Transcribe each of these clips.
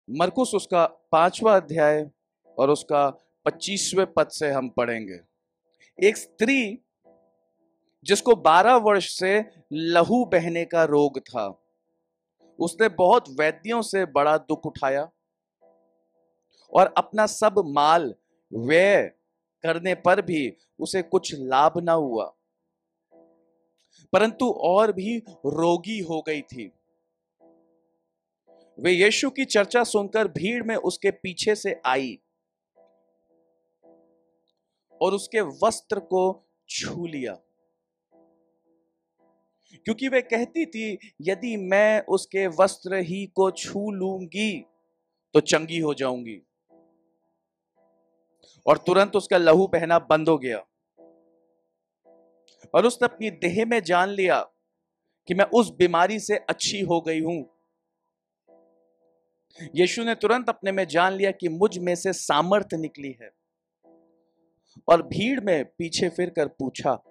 मरकुस उसका 5वां अध्याय और उसका 25वें पद से हम पढ़ेंगे। एक स्त्री जिसको 12 वर्ष से लहू बहने का रोग था, उसने बहुत वैद्यों से बड़ा दुख उठाया और अपना सब माल व्यय करने पर भी उसे कुछ लाभ ना हुआ, परंतु और भी रोगी हो गई थी। वे यीशु की चर्चा सुनकर भीड़ में उसके पीछे से आई और उसके वस्त्र को छू लिया, क्योंकि वे कहती थी, यदि मैं उसके वस्त्र ही को छू लूंगी तो चंगी हो जाऊंगी। और तुरंत उसका लहू बहना बंद हो गया और उसने अपनी देह में जान लिया कि मैं उस बीमारी से अच्छी हो गई हूं। यीशु ने तुरंत अपने में जान लिया कि मुझ में से सामर्थ निकली है और भीड़ में पीछे फिरकर पूछा,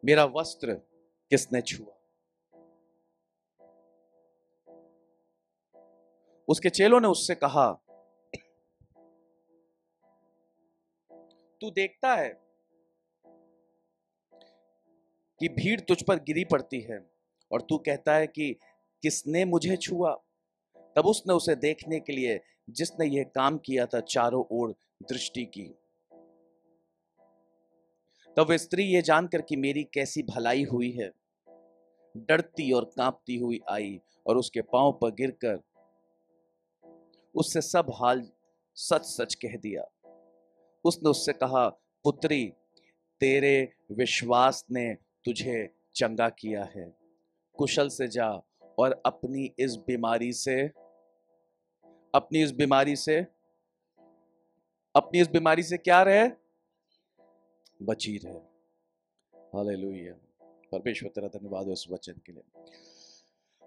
मेरा वस्त्र किसने छुआ? उसके चेलों ने उससे कहा, तू देखता है कि भीड़ तुझ पर गिरी पड़ती है और तू कहता है कि किसने मुझे छुआ? तब उसने उसे देखने के लिए जिसने यह काम किया था चारों ओर दृष्टि की। तब वह स्त्री ये जानकर कि मेरी कैसी भलाई हुई है, डरती और कांपती हुई आई और उसके पांव पर गिरकर उससे सब हाल सच सच कह दिया। उसने उससे कहा, पुत्री, तेरे विश्वास ने तुझे चंगा किया है, कुशल से जा और अपनी इस बीमारी से क्या रहे? बची रहे। हालेलुया। परमेश्वर तेरा धन्यवाद हो इस वचन के लिए।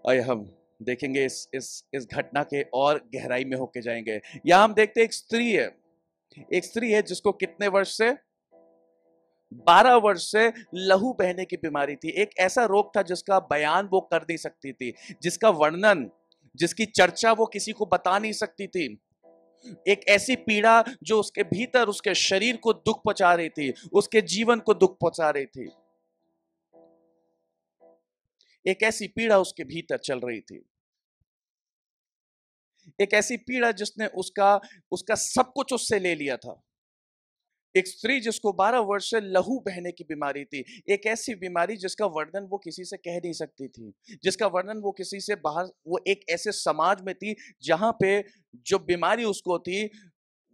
आइए हम देखेंगे इस घटना के और गहराई में होके जाएंगे। यहां हम देखते हैं एक स्त्री है जिसको कितने वर्ष से? 12 वर्ष से लहू बहने की बीमारी थी। एक ऐसा रोग था जिसका बयान वो कर नहीं सकती थी, जिसका वर्णन, जिसकी चर्चा वो किसी को बता नहीं सकती थी। एक ऐसी पीड़ा जो उसके भीतर उसके शरीर को दुख पहुंचा रही थी, उसके जीवन को दुख पहुंचा रही थी। एक ऐसी पीड़ा उसके भीतर चल रही थी, एक ऐसी पीड़ा जिसने उसका उसका सब कुछ उससे ले लिया था। एक स्त्री जिसको 12 वर्ष से लहू बहने की बीमारी थी, एक ऐसी बीमारी जिसका वर्णन वो किसी से कह नहीं सकती थी, जिसका वर्णन वो किसी से बाहर, वो एक ऐसे समाज में थी जहां पे जो बीमारी उसको थी,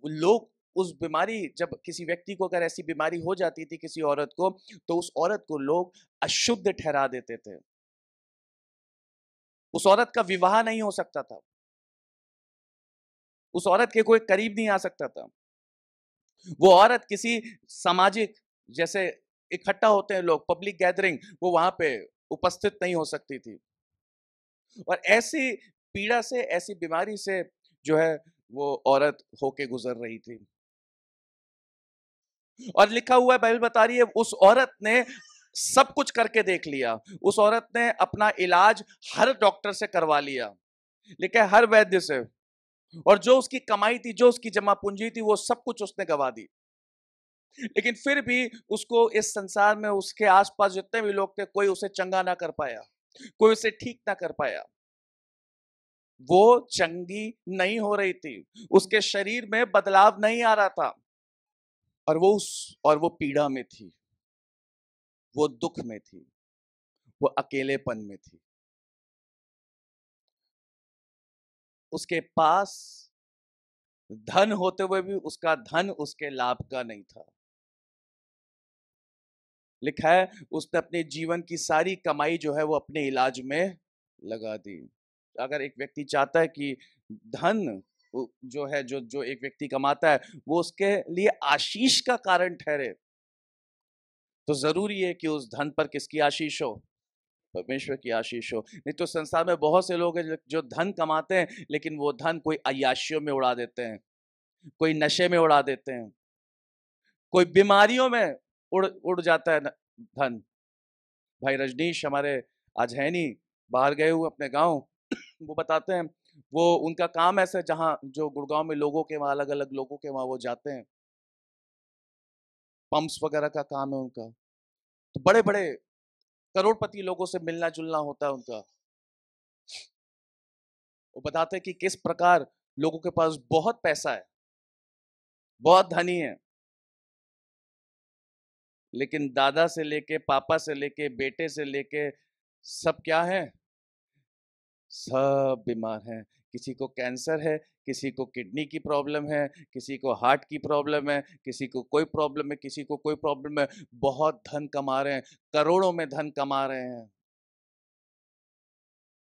लोग उस बीमारी, जब किसी व्यक्ति को अगर ऐसी बीमारी हो जाती थी किसी औरत को, तो उस औरत को लोग अशुद्ध ठहरा देते थे। उस औरत का विवाह नहीं हो सकता था, उस औरत के कोई करीब नहीं आ सकता था। वो औरत किसी सामाजिक, जैसे इकट्ठा होते हैं लोग, पब्लिक गैदरिंग, वो वहां पे उपस्थित नहीं हो सकती थी। और ऐसी पीड़ा से, ऐसी बीमारी से जो है वो औरत होके गुजर रही थी। और लिखा हुआ है, बाइबल बता रही है, उस औरत ने सब कुछ करके देख लिया। उस औरत ने अपना इलाज हर डॉक्टर से करवा लिया, लिखा है हर वैद्य से, और जो उसकी कमाई थी, जो उसकी जमा पूंजी थी, वो सब कुछ उसने गवा दी। लेकिन फिर भी उसको इस संसार में उसके आसपास जितने भी लोग थे, कोई उसे चंगा ना कर पाया, कोई उसे ठीक ना कर पाया। वो चंगी नहीं हो रही थी, उसके शरीर में बदलाव नहीं आ रहा था, और वो पीड़ा में थी, वो दुख में थी, वो अकेलेपन में थी। उसके पास धन होते हुए भी उसका धन उसके लाभ का नहीं था। लिखा है उसने अपने जीवन की सारी कमाई जो है वो अपने इलाज में लगा दी। अगर एक व्यक्ति चाहता है कि धन जो है, जो जो एक व्यक्ति कमाता है वो उसके लिए आशीष का कारण ठहरे, तो जरूरी है कि उस धन पर किसकी आशीष हो? परमेश्वर की आशीष हो। नहीं तो संसार में बहुत से लोग हैं जो धन कमाते हैं, लेकिन वो धन कोई अय्याशियों में उड़ा देते हैं, कोई नशे में उड़ा देते हैं, कोई बीमारियों में उड़ उड़ जाता है धन। भाई रजनीश हमारे आज है नहीं, बाहर गए हुए अपने गांव, वो बताते हैं, वो उनका काम ऐसा है, जहां जो गुड़गांव में लोगों के वहां, अलग अलग लोगों के वहां वो जाते हैं, पंप्स वगैरह का काम है उनका। तो बड़े बड़े करोड़पति लोगों से मिलना जुलना होता है उनका। वो बताते हैं कि किस प्रकार लोगों के पास बहुत पैसा है, बहुत धनी है, लेकिन दादा से लेके, पापा से लेके, बेटे से लेके सब क्या है, सब बीमार हैं। किसी को कैंसर है, किसी को किडनी की प्रॉब्लम है, किसी को हार्ट की प्रॉब्लम है, किसी को कोई प्रॉब्लम है, किसी को कोई प्रॉब्लम है। बहुत धन कमा रहे हैं, करोड़ों में धन कमा रहे हैं,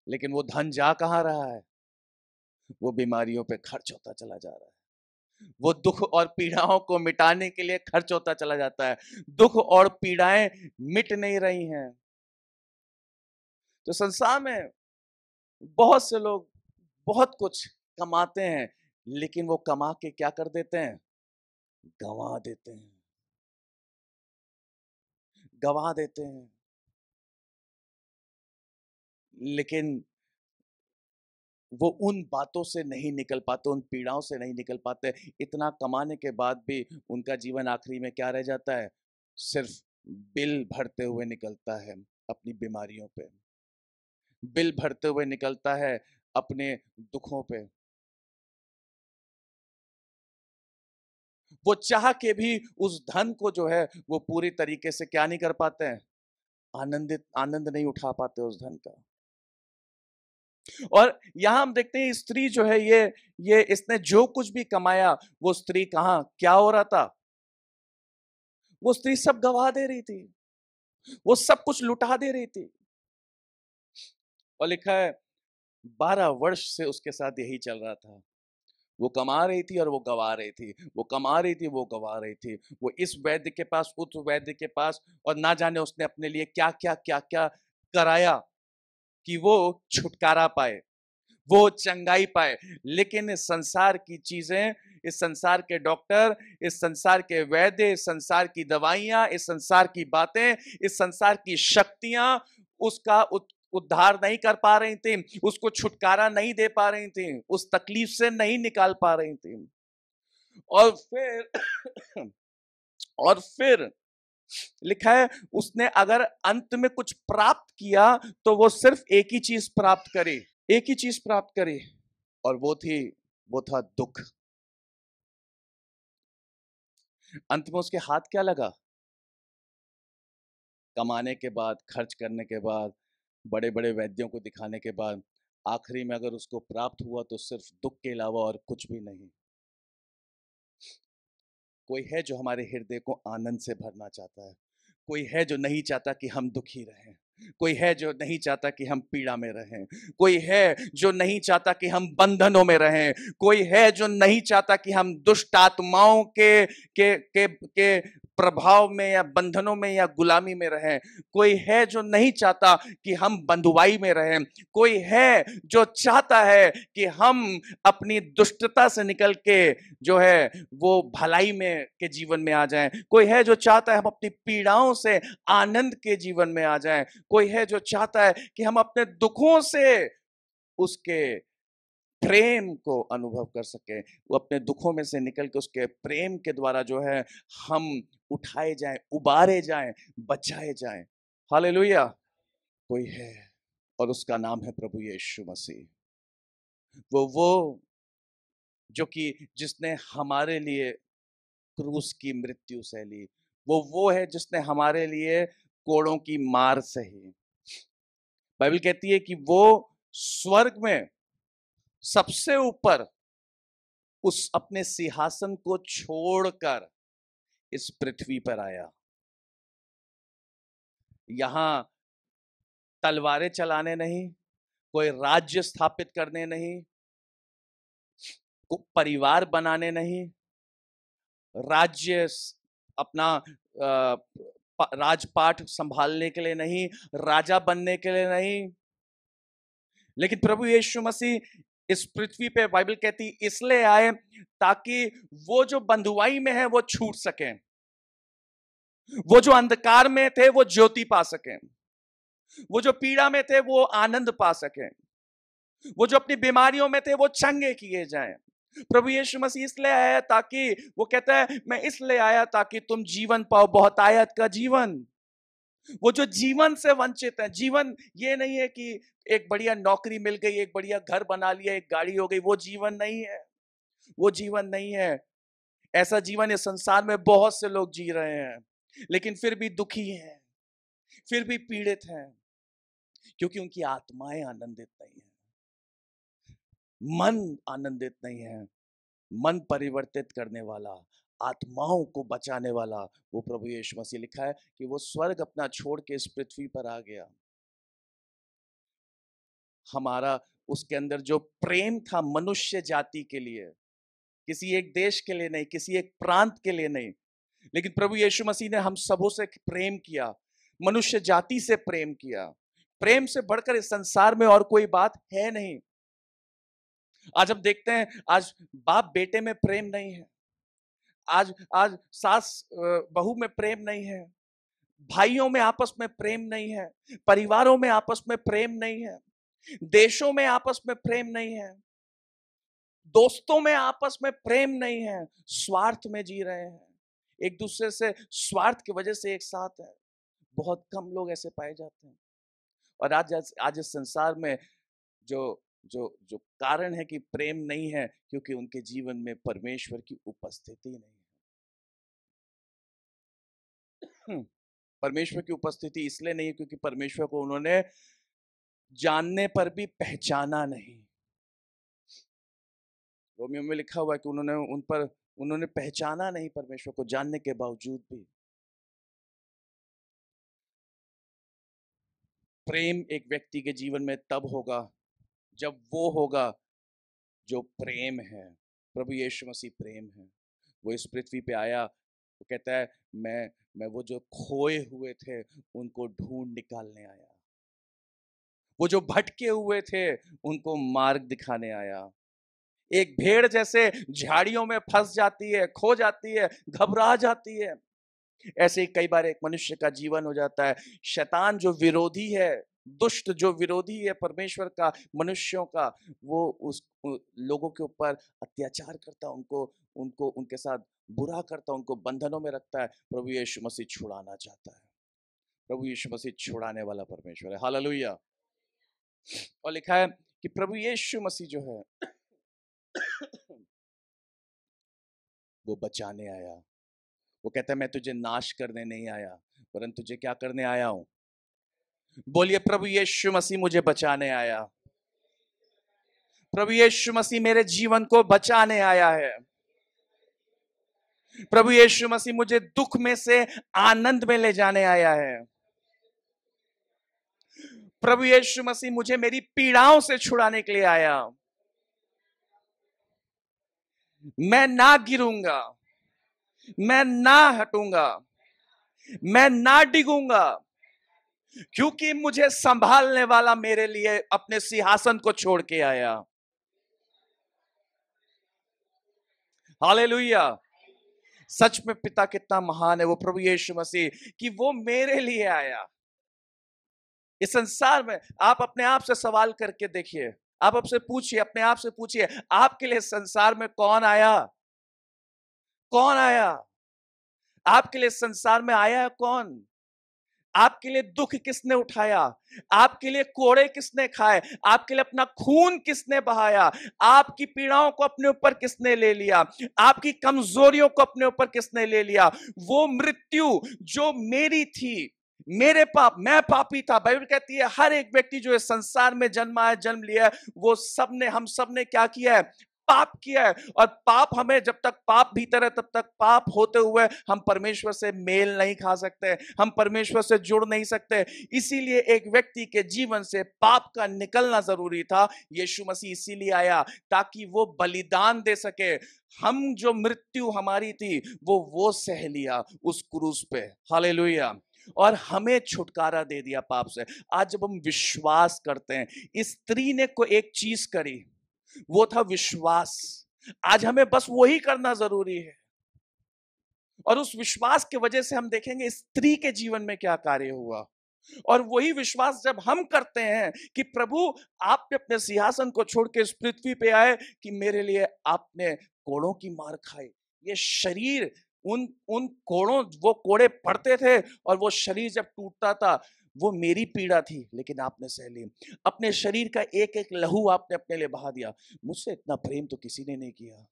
लेकिन वो धन जा कहाँ रहा है? वो बीमारियों पे खर्च होता चला जा रहा है। वो दुख और पीड़ाओं को मिटाने के लिए खर्च होता चला जाता है। दुख और पीड़ाएं मिट नहीं रही हैं। तो संसार में बहुत से लोग बहुत कुछ कमाते हैं, लेकिन वो कमा के क्या कर देते हैं? गंवा देते हैं, गंवा देते हैं। लेकिन वो उन बातों से नहीं निकल पाते, उन पीड़ाओं से नहीं निकल पाते। इतना कमाने के बाद भी उनका जीवन आखिरी में क्या रह जाता है? सिर्फ बिल भरते हुए निकलता है अपनी बीमारियों पे, बिल भरते हुए निकलता है अपने दुखों पे। वो चाह के भी उस धन को जो है वो पूरी तरीके से क्या नहीं कर पाते हैं? आनंद नहीं उठा पाते उस धन का। और यहां हम देखते हैं स्त्री जो है, ये इसने जो कुछ भी कमाया, वो स्त्री कहां क्या हो रहा था? वो स्त्री सब गवा दे रही थी, वो सब कुछ लुटा दे रही थी। और लिखा है 12 वर्ष से उसके साथ यही चल रहा था। वो कमा रही थी और वो गवा रही थी, वो कमा रही थी, वो गवा रही थी। वो इस वैद्य के पास, उस वैद्य के पास, और ना जाने उसने अपने लिए क्या क्या क्या क्या कराया कि वो छुटकारा पाए, वो चंगाई पाए। लेकिन इस संसार की चीजें, इस संसार के डॉक्टर, इस संसार के वैद्य, इस संसार की दवाइयां, इस संसार की बातें, इस संसार की शक्तियां उसका उद्धार नहीं कर पा रही थी, उसको छुटकारा नहीं दे पा रही थी, उस तकलीफ से नहीं निकाल पा रही थी। और फिर और फिर लिखा है, उसने अगर अंत में कुछ प्राप्त किया तो वो सिर्फ एक ही चीज प्राप्त करे, एक ही चीज प्राप्त करे, और वो था दुख। अंत में उसके हाथ क्या लगा? कमाने के बाद, खर्च करने के बाद, बड़े बड़े वैद्यों को दिखाने के बाद, आखिरी में अगर उसको प्राप्त हुआ तो सिर्फ दुख के अलावा और कुछ भी नहीं। कोई है जो हमारे हृदय को आनंद से भरना चाहता है, कोई है जो नहीं चाहता कि हम दुखी रहें, कोई है जो नहीं चाहता कि हम पीड़ा में रहें, कोई है जो नहीं चाहता कि हम बंधनों में रहें, कोई है जो नहीं चाहता कि हम दुष्ट आत्माओं के प्रभाव में या बंधनों में या गुलामी में रहें, कोई है जो नहीं चाहता कि हम बंधुआई में रहें, कोई है जो चाहता है कि हम अपनी दुष्टता से निकल के जो है वो भलाई में के जीवन में आ जाएं, कोई है जो चाहता है हम अपनी पीड़ाओं से आनंद के जीवन में आ जाएं, कोई है जो चाहता है कि हम अपने दुखों से उसके प्रेम को अनुभव कर सके, वो अपने दुखों में से निकल के उसके प्रेम के द्वारा जो है हम उठाए जाएं, उबारे जाएं, बचाए जाएं। हालेलुया। कोई है और उसका नाम है प्रभु यीशु मसीह। वो जो कि जिसने हमारे लिए क्रूस की मृत्यु सही, वो है जिसने हमारे लिए कोड़ों की मार सही। बाइबल कहती है कि वो स्वर्ग में सबसे ऊपर उस अपने सिंहासन को छोड़कर इस पृथ्वी पर आया, यहां तलवारें चलाने नहीं, कोई राज्य स्थापित करने नहीं, परिवार बनाने नहीं, राज्य अपना राजपाट संभालने के लिए नहीं, राजा बनने के लिए नहीं, लेकिन प्रभु यीशु मसीह इस पृथ्वी पे, बाइबल कहती इसलिए आए ताकि वो जो बंधुआई में है वो छूट सके, वो जो अंधकार में थे वो ज्योति पा सके, वो जो पीड़ा में थे वो आनंद पा सकें, वो जो अपनी बीमारियों में थे वो चंगे किए जाएं। प्रभु यीशु मसीह इसलिए आया ताकि, वो कहता है मैं इसलिए आया ताकि तुम जीवन पाओ, बहुतायत का जीवन। वो जो जीवन से वंचित है, जीवन ये नहीं है कि एक बढ़िया नौकरी मिल गई, एक बढ़िया घर बना लिया, एक गाड़ी हो गई, वो जीवन नहीं है, वो जीवन नहीं है। ऐसा जीवन इस संसार में बहुत से लोग जी रहे हैं, लेकिन फिर भी दुखी हैं, फिर भी पीड़ित हैं, क्योंकि उनकी आत्माएं आनंदित नहीं है, मन आनंदित नहीं है। मन परिवर्तित करने वाला, आत्माओं को बचाने वाला वो प्रभु यीशु मसीह, लिखा है कि वो स्वर्ग अपना छोड़ के इस पृथ्वी पर आ गया। हमारा उसके अंदर जो प्रेम था मनुष्य जाति के लिए, किसी एक देश के लिए नहीं, किसी एक प्रांत के लिए नहीं, लेकिन प्रभु यीशु मसीह ने हम सबों से प्रेम किया, मनुष्य जाति से प्रेम किया। प्रेम से बढ़कर इस संसार में और कोई बात है नहीं। आज हम देखते हैं, आज बाप बेटे में प्रेम नहीं है, आज आज सास बहू में प्रेम नहीं है, भाइयों में आपस में प्रेम नहीं है, परिवारों में आपस में प्रेम नहीं है, देशों में आपस में प्रेम नहीं है, दोस्तों में आपस में प्रेम नहीं है, स्वार्थ में जी रहे हैं, एक दूसरे से स्वार्थ की वजह से एक साथ है। बहुत कम लोग ऐसे पाए जाते हैं। और आज इस संसार में जो जो जो कारण है कि प्रेम नहीं है, क्योंकि उनके जीवन में परमेश्वर की उपस्थिति नहीं है। परमेश्वर की उपस्थिति इसलिए नहीं है क्योंकि परमेश्वर को उन्होंने जानने पर भी पहचाना नहीं। रोमियो में लिखा हुआ है कि उन्होंने पहचाना नहीं परमेश्वर को, जानने के बावजूद भी। प्रेम एक व्यक्ति के जीवन में तब होगा जब वो होगा जो प्रेम है। प्रभु यीशु मसीह प्रेम है। वो इस पृथ्वी पे आया, वो कहता है मैं वो जो खोए हुए थे उनको ढूंढ निकालने आया, वो जो भटके हुए थे उनको मार्ग दिखाने आया। एक भेड़ जैसे झाड़ियों में फंस जाती है, खो जाती है, घबरा जाती है, ऐसे ही कई बार एक मनुष्य का जीवन हो जाता है। शैतान जो विरोधी है, दुष्ट जो विरोधी है परमेश्वर का, मनुष्यों का, वो लोगों के ऊपर अत्याचार करता, उनको उनको उनके साथ बुरा करता, उनको बंधनों में रखता है। प्रभु यीशु मसीह छुड़ाना चाहता है। प्रभु यीशु मसीह छुड़ाने वाला परमेश्वर है। हालेलुया। और लिखा है कि प्रभु यीशु मसीह जो है वो बचाने आया। वो कहता है मैं तुझे नाश करने नहीं आया, परंतु तुझे क्या करने आया हूं। बोलिए, प्रभु यीशु मसीह मुझे बचाने आया। प्रभु यीशु मसीह मेरे जीवन को बचाने आया है। प्रभु यीशु मसीह मुझे दुख में से आनंद में ले जाने आया है। प्रभु यीशु मसीह मुझे मेरी पीड़ाओं से छुड़ाने के लिए आया। मैं ना गिरूंगा, मैं ना हटूंगा, मैं ना डिगूंगा, क्योंकि मुझे संभालने वाला मेरे लिए अपने सिंहासन को छोड़ के आया। हालेलुया। सच में पिता कितना महान है वो प्रभु यीशु मसीह, कि वो मेरे लिए आया। इस संसार में आप अपने आप से सवाल करके देखिए, आप आपसे पूछिए, अपने आप से पूछिए, आपके लिए संसार में कौन आया? कौन आया? आपके लिए संसार में आया है कौन? आपके लिए दुख किसने उठाया? आपके लिए कोड़े किसने खाए? आपके लिए अपना खून किसने बहाया? आपकी पीड़ाओं को अपने ऊपर किसने ले लिया? आपकी कमजोरियों को अपने ऊपर किसने ले लिया? वो मृत्यु जो मेरी थी, मेरे पाप, मैं पापी था। बाइबल कहती है हर एक व्यक्ति जो इस संसार में जन्मा है, जन्म लिया है, वो हम सब ने क्या किया है? पाप किया है। और पाप, हमें जब तक पाप भीतर है तब तक पाप होते हुए हम परमेश्वर से मेल नहीं खा सकते, हम परमेश्वर से जुड़ नहीं सकते। इसीलिए एक व्यक्ति के जीवन से पाप का निकलना जरूरी था। यीशु मसीह इसीलिए आया ताकि वो बलिदान दे सके। हम जो मृत्यु हमारी थी वो सह लिया उस क्रूस पे। हालेलुया। और हमें छुटकारा दे दिया पाप से। आज जब हम विश्वास करते हैं, इस स्त्री ने को एक चीज करी, वो था विश्वास। आज हमें बस वही करना जरूरी है। और उस विश्वास की वजह से हम देखेंगे स्त्री के जीवन में क्या कार्य हुआ। और वही विश्वास जब हम करते हैं कि प्रभु आपने अपने सिंहासन को छोड़ के इस पृथ्वी पे आए, कि मेरे लिए आपने कोड़ों की मार खाई, ये शरीर उन उन कोड़ों, वो कोड़े पड़ते थे और वो शरीर जब टूटता था, वो मेरी पीड़ा थी, लेकिन आपने सह ली। अपने शरीर का एक एक लहू आपने अपने लिए बहा दिया। मुझसे इतना प्रेम तो किसी ने नहीं किया।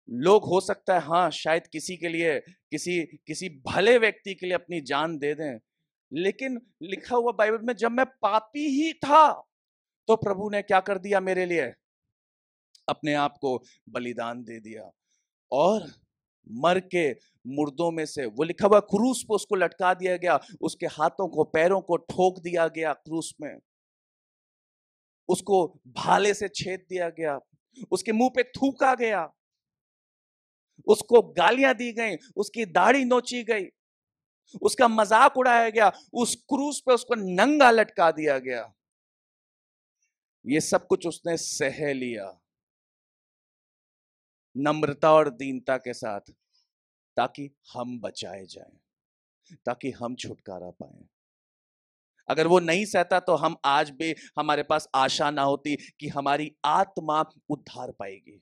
लोग हो सकता है हाँ शायद किसी के लिए, किसी किसी भले व्यक्ति के लिए अपनी जान दे दें, लेकिन लिखा हुआ बाइबल में जब मैं पापी ही था तो प्रभु ने क्या कर दिया मेरे लिए, अपने आप को बलिदान दे दिया। और मर के मुर्दों में से, वो लिखा हुआ क्रूस पे उसको लटका दिया गया, उसके हाथों को पैरों को ठोक दिया गया क्रूस में, उसको भाले से छेद दिया गया, उसके मुंह पे थूका गया, उसको गालियां दी गई, उसकी दाढ़ी नोची गई, उसका मजाक उड़ाया गया, उस क्रूस पे उसको नंगा लटका दिया गया। ये सब कुछ उसने सह लिया नम्रता और दीनता के साथ, ताकि हम बचाए जाएं, ताकि हम छुटकारा पाएं। अगर वो नहीं सहता तो हम आज भी, हमारे पास आशा ना होती कि हमारी आत्मा उद्धार पाएगी,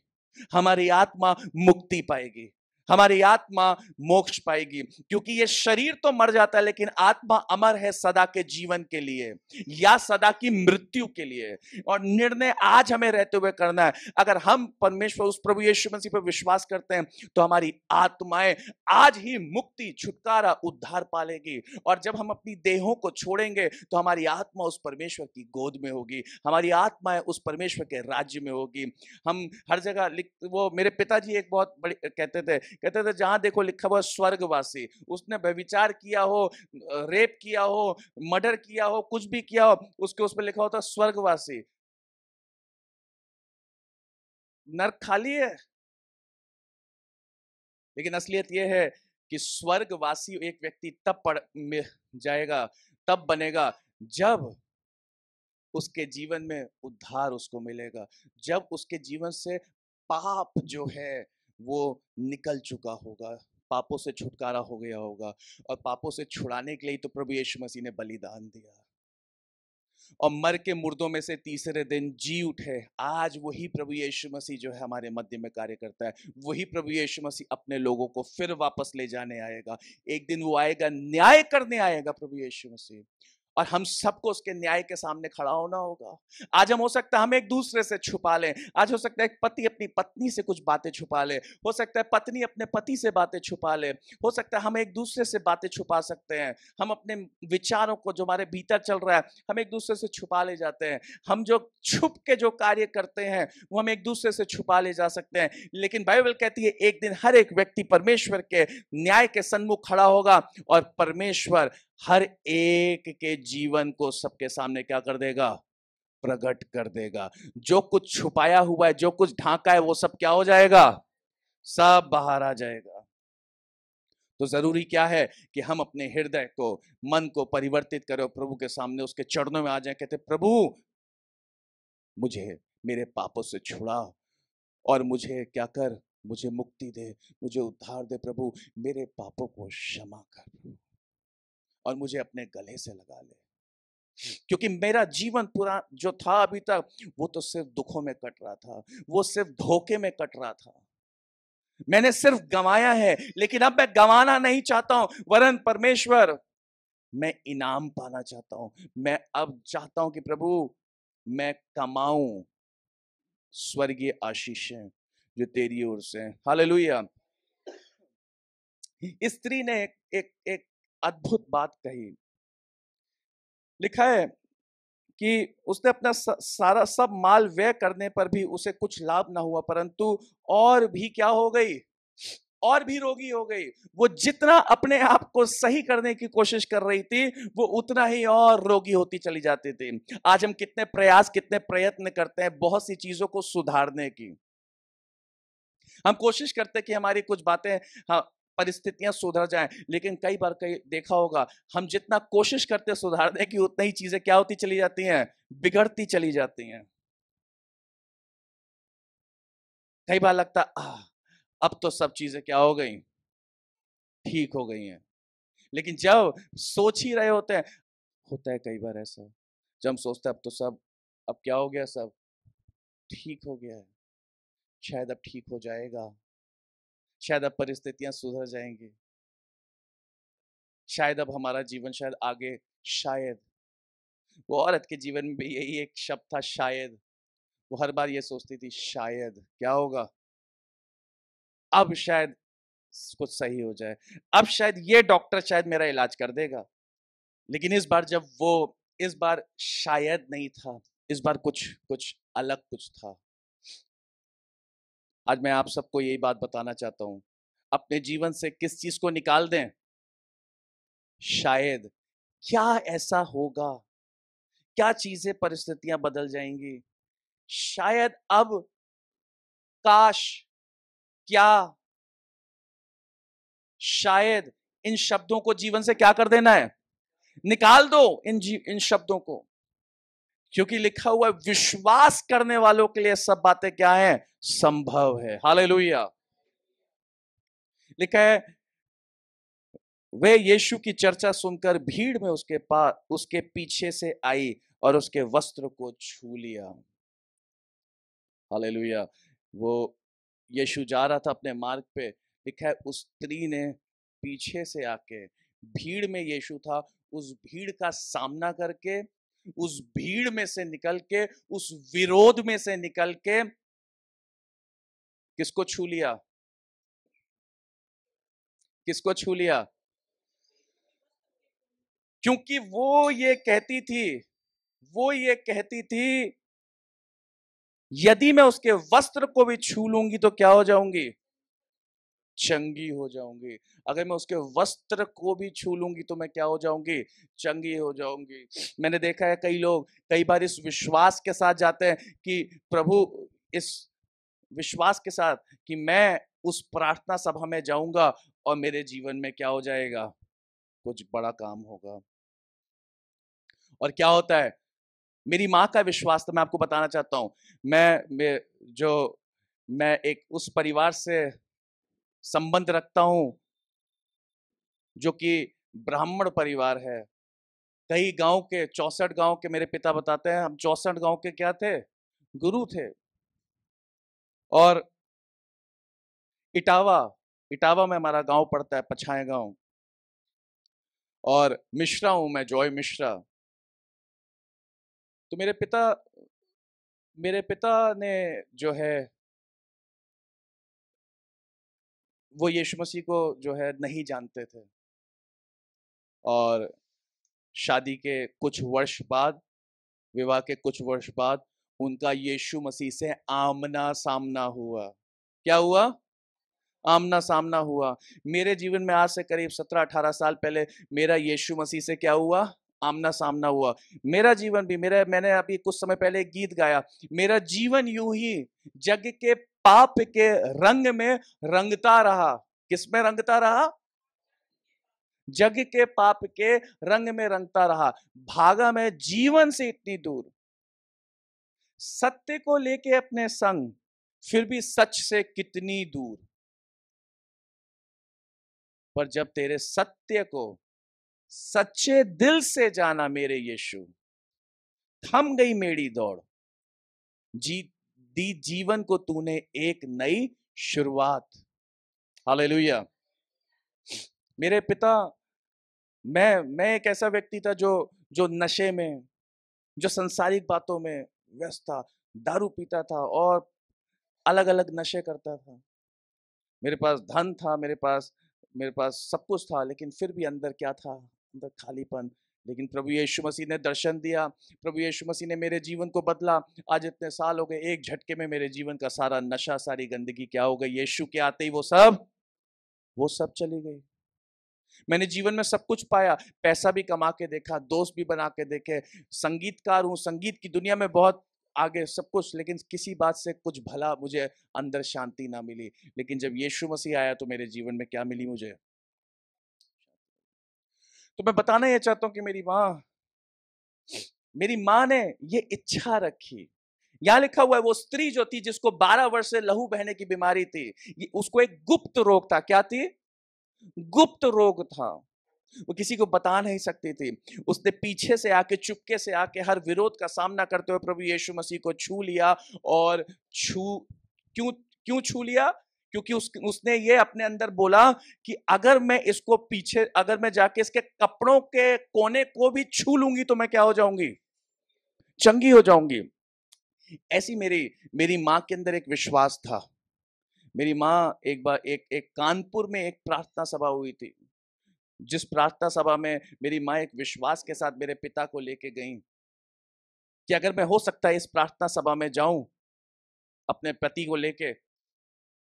हमारी आत्मा मुक्ति पाएगी, हमारी आत्मा मोक्ष पाएगी। क्योंकि ये शरीर तो मर जाता है, लेकिन आत्मा अमर है सदा के जीवन के लिए या सदा की मृत्यु के लिए। और निर्णय आज हमें रहते हुए करना है। अगर हम परमेश्वर उस प्रभु यीशु मसीह पर विश्वास करते हैं तो हमारी आत्माएं आज ही मुक्ति, छुटकारा, उद्धार पालेगी। और जब हम अपनी देहों को छोड़ेंगे तो हमारी आत्मा उस परमेश्वर की गोद में होगी, हमारी आत्मा उस परमेश्वर के राज्य में होगी। हम हर जगह वो मेरे पिताजी एक बहुत बड़ी कहते थे जहां देखो लिखा हुआ स्वर्गवासी, उसने व्यभिचार किया हो, रेप किया हो, मर्डर किया हो, कुछ भी किया हो, उसके उस पर लिखा होता स्वर्गवासी। नर्क खाली है, लेकिन असलियत यह है कि स्वर्गवासी एक व्यक्ति तब पड़ में जाएगा, तब बनेगा जब उसके जीवन में उद्धार उसको मिलेगा, जब उसके जीवन से पाप जो है वो निकल चुका होगा, पापों से छुटकारा हो गया होगा। और पापों से छुड़ाने के लिए तो प्रभु यीशु मसीह ने बलिदान दिया और मर के मुर्दों में से तीसरे दिन जी उठे। आज वही प्रभु यीशु मसीह जो है हमारे मध्य में कार्य करता है। वही प्रभु यीशु मसीह अपने लोगों को फिर वापस ले जाने आएगा। एक दिन वो आएगा, न्याय करने आएगा प्रभु यीशु मसीह, और हम सबको उसके न्याय के सामने खड़ा होना होगा। आज हम हो सकता है हम एक दूसरे से छुपा लें, आज हो सकता है एक पति अपनी पत्नी से कुछ बातें छुपा ले, हो सकता है पत्नी अपने पति से बातें छुपा ले, हो सकता है हम एक दूसरे से बातें छुपा सकते हैं। हम अपने विचारों को जो हमारे भीतर चल रहा है हम एक दूसरे से छुपा ले जाते हैं। हम जो छुप के जो कार्य करते हैं वो हम एक दूसरे से छुपा ले जा सकते हैं। लेकिन बाइबल कहती है एक दिन हर एक व्यक्ति परमेश्वर के न्याय के सन्मुख खड़ा होगा और परमेश्वर हर एक के जीवन को सबके सामने क्या कर देगा, प्रकट कर देगा। जो कुछ छुपाया हुआ है, जो कुछ ढांका है, वो सब क्या हो जाएगा, सब बाहर आ जाएगा। तो जरूरी क्या है कि हम अपने हृदय को, मन को परिवर्तित करें, प्रभु के सामने उसके चरणों में आ जाएं, कहते प्रभु मुझे मेरे पापों से छुड़ा और मुझे क्या कर, मुझे मुक्ति दे, मुझे उद्धार दे प्रभु, मेरे पापों को क्षमा कर और मुझे अपने गले से लगा ले। क्योंकि मेरा जीवन पूरा जो था अभी तक वो तो सिर्फ दुखों में कट रहा था, वो सिर्फ धोखे में कट रहा था। मैंने सिर्फ गंवाया है, लेकिन अब मैं गंवाना नहीं चाहता हूं, वरन परमेश्वर मैं इनाम पाना चाहता हूं। मैं अब चाहता हूं कि प्रभु मैं कमाऊं स्वर्गीय आशीषें जो तेरी ओर से। हालेलुया। स्त्री ने एक अद्भुत बात कही। लिखा है कि उसने अपना सारा सब माल व्यय करने पर भी उसे कुछ लाभ ना हुआ, परंतु और भी क्या हो गई, और भी रोगी हो गई। वो जितना अपने आप को सही करने की कोशिश कर रही थी वो उतना ही और रोगी होती चली जाती थी। आज हम कितने प्रयास, कितने प्रयत्न करते हैं बहुत सी चीजों को सुधारने की। हम कोशिश करते हैं कि हमारी कुछ बातें, हाँ, परिस्थितियां सुधर जाएं, लेकिन कई बार कई देखा होगा हम जितना कोशिश करते हैं सुधारने की, उतनी ही चीजें क्या होती चली जाती हैं, बिगड़ती चली जाती हैं। कई बार लगता अब तो सब चीजें क्या हो गई, ठीक हो गई हैं। लेकिन जब सोच ही रहे होते हैं, होता है कई बार ऐसा, जब हम सोचते हैं अब तो सब, अब क्या हो गया, सब ठीक हो गया है, शायद अब ठीक हो जाएगा, शायद अब परिस्थितियां सुधर जाएंगी, शायद अब हमारा जीवन शायद आगे, शायद। वो औरत के जीवन में भी यही एक शब्द था, शायद। वो हर बार ये सोचती थी, शायद क्या होगा, अब शायद कुछ सही हो जाए, अब शायद ये डॉक्टर शायद मेरा इलाज कर देगा। लेकिन इस बार जब वो, इस बार शायद नहीं था, इस बार कुछ कुछ अलग कुछ था। आज मैं आप सबको यही बात बताना चाहता हूं, अपने जीवन से किस चीज को निकाल दें, शायद। क्या ऐसा होगा, क्या चीजें, परिस्थितियां बदल जाएंगी, शायद, अब, काश, क्या, शायद। इन शब्दों को जीवन से क्या कर देना है, निकाल दो इन शब्दों को, क्योंकि लिखा हुआ है विश्वास करने वालों के लिए सब बातें क्या हैं, संभव है। हालेलुया। लिखा है, वे यीशु की चर्चा सुनकर भीड़ में उसके पास, उसके पीछे से आई और उसके वस्त्र को छू लिया। हालेलुया। वो यीशु जा रहा था अपने मार्ग पे, लिखा है उस स्त्री ने पीछे से आके, भीड़ में यीशु था, उस भीड़ का सामना करके, उस भीड़ में से निकल के, उस विरोध में से निकल के किसको छू लिया, किसको छू लिया, क्योंकि वो ये कहती थी, वो ये कहती थी, यदि मैं उसके वस्त्र को भी छू लूंगी तो क्या हो जाऊंगी, चंगी हो जाऊंगी। अगर मैं उसके वस्त्र को भी छू लूंगी तो मैं क्या हो जाऊंगी, चंगी हो जाऊंगी। मैंने देखा है कई लोग कई बार इस विश्वास के साथ जाते हैं कि प्रभु, इस विश्वास के साथ कि मैं उस प्रार्थना सभा में जाऊंगा और मेरे जीवन में क्या हो जाएगा, कुछ बड़ा काम होगा। और क्या होता है, मेरी माँ का विश्वास तो मैं आपको बताना चाहता हूँ, मैं एक उस परिवार से संबंध रखता हूं जो कि ब्राह्मण परिवार है। कई गांव के, 64 गांव के मेरे पिता बताते हैं, हम 64 गांव के क्या थे, गुरु थे। और इटावा, इटावा में हमारा गांव पड़ता है, पछाए गांव। और मिश्रा हूं मैं, जॉय मिश्रा। तो मेरे पिता ने जो है वो यीशु मसीह को जो है नहीं जानते थे। और शादी के कुछ वर्ष बाद, विवाह के कुछ वर्ष बाद उनका यीशु मसीह से आमना सामना हुआ। क्या हुआ, आमना सामना हुआ। मेरे जीवन में आज से करीब 17-18 साल पहले मेरा यीशु मसीह से क्या हुआ, आमना सामना हुआ। मेरा जीवन भी, मैंने अभी कुछ समय पहले एक गीत गाया, मेरा जीवन यूं ही जग के पाप के रंग में रंगता रहा। किस में रंगता रहा, जग के पाप के रंग में रंगता रहा। भागा मैं जीवन से इतनी दूर, सत्य को लेके अपने संग, फिर भी सच से कितनी दूर। पर जब तेरे सत्य को सच्चे दिल से जाना मेरे यीशु, थम गई मेरी दौड़, जी दी जीवन को तूने एक नई शुरुआत। हालेलुया। मेरे पिता, मैं एक ऐसा व्यक्ति था जो जो नशे में, जो संसारिक बातों में व्यस्त था, दारू पीता था और अलग अलग नशे करता था। मेरे पास धन था, मेरे पास सब कुछ था, लेकिन फिर भी अंदर क्या था, अंदर खालीपन। लेकिन प्रभु यीशु मसीह ने दर्शन दिया, प्रभु यीशु मसीह ने मेरे जीवन को बदला। आज इतने साल हो गए, एक झटके में मेरे जीवन का सारा नशा, सारी गंदगी क्या हो गई, यीशु के आते ही वो सब चली गई। मैंने जीवन में सब कुछ पाया, पैसा भी कमा के देखा, दोस्त भी बना के देखे, संगीतकार हूँ, संगीत की दुनिया में बहुत आगे सब कुछ, लेकिन किसी बात से कुछ भला मुझे अंदर शांति ना मिली। लेकिन जब यीशु मसीह आया तो मेरे जीवन में क्या मिली मुझे। तो मैं बताना ये चाहता हूं कि मेरी माँ ने ये इच्छा रखी। यहां लिखा हुआ है वो स्त्री जो थी, जिसको 12 वर्ष से लहू बहने की बीमारी थी, उसको एक गुप्त रोग था। क्या थी, गुप्त रोग था। वो किसी को बता नहीं सकती थी। उसने पीछे से आके, चुपके से आके हर विरोध का सामना करते हुए प्रभु यीशु मसीह को छू लिया। और छू क्यों क्यों छू लिया? क्योंकि उसने ये अपने अंदर बोला कि अगर मैं इसको पीछे, अगर मैं जाके इसके कपड़ों के कोने को भी छू लूंगी तो मैं क्या हो जाऊंगी? चंगी हो जाऊंगी। ऐसी मेरी मेरी माँ के अंदर एक विश्वास था। मेरी माँ एक बार एक कानपुर में एक प्रार्थना सभा हुई थी, जिस प्रार्थना सभा में मेरी माँ एक विश्वास के साथ मेरे पिता को लेके गई कि अगर मैं हो सकता है इस प्रार्थना सभा में जाऊं अपने पति को लेके,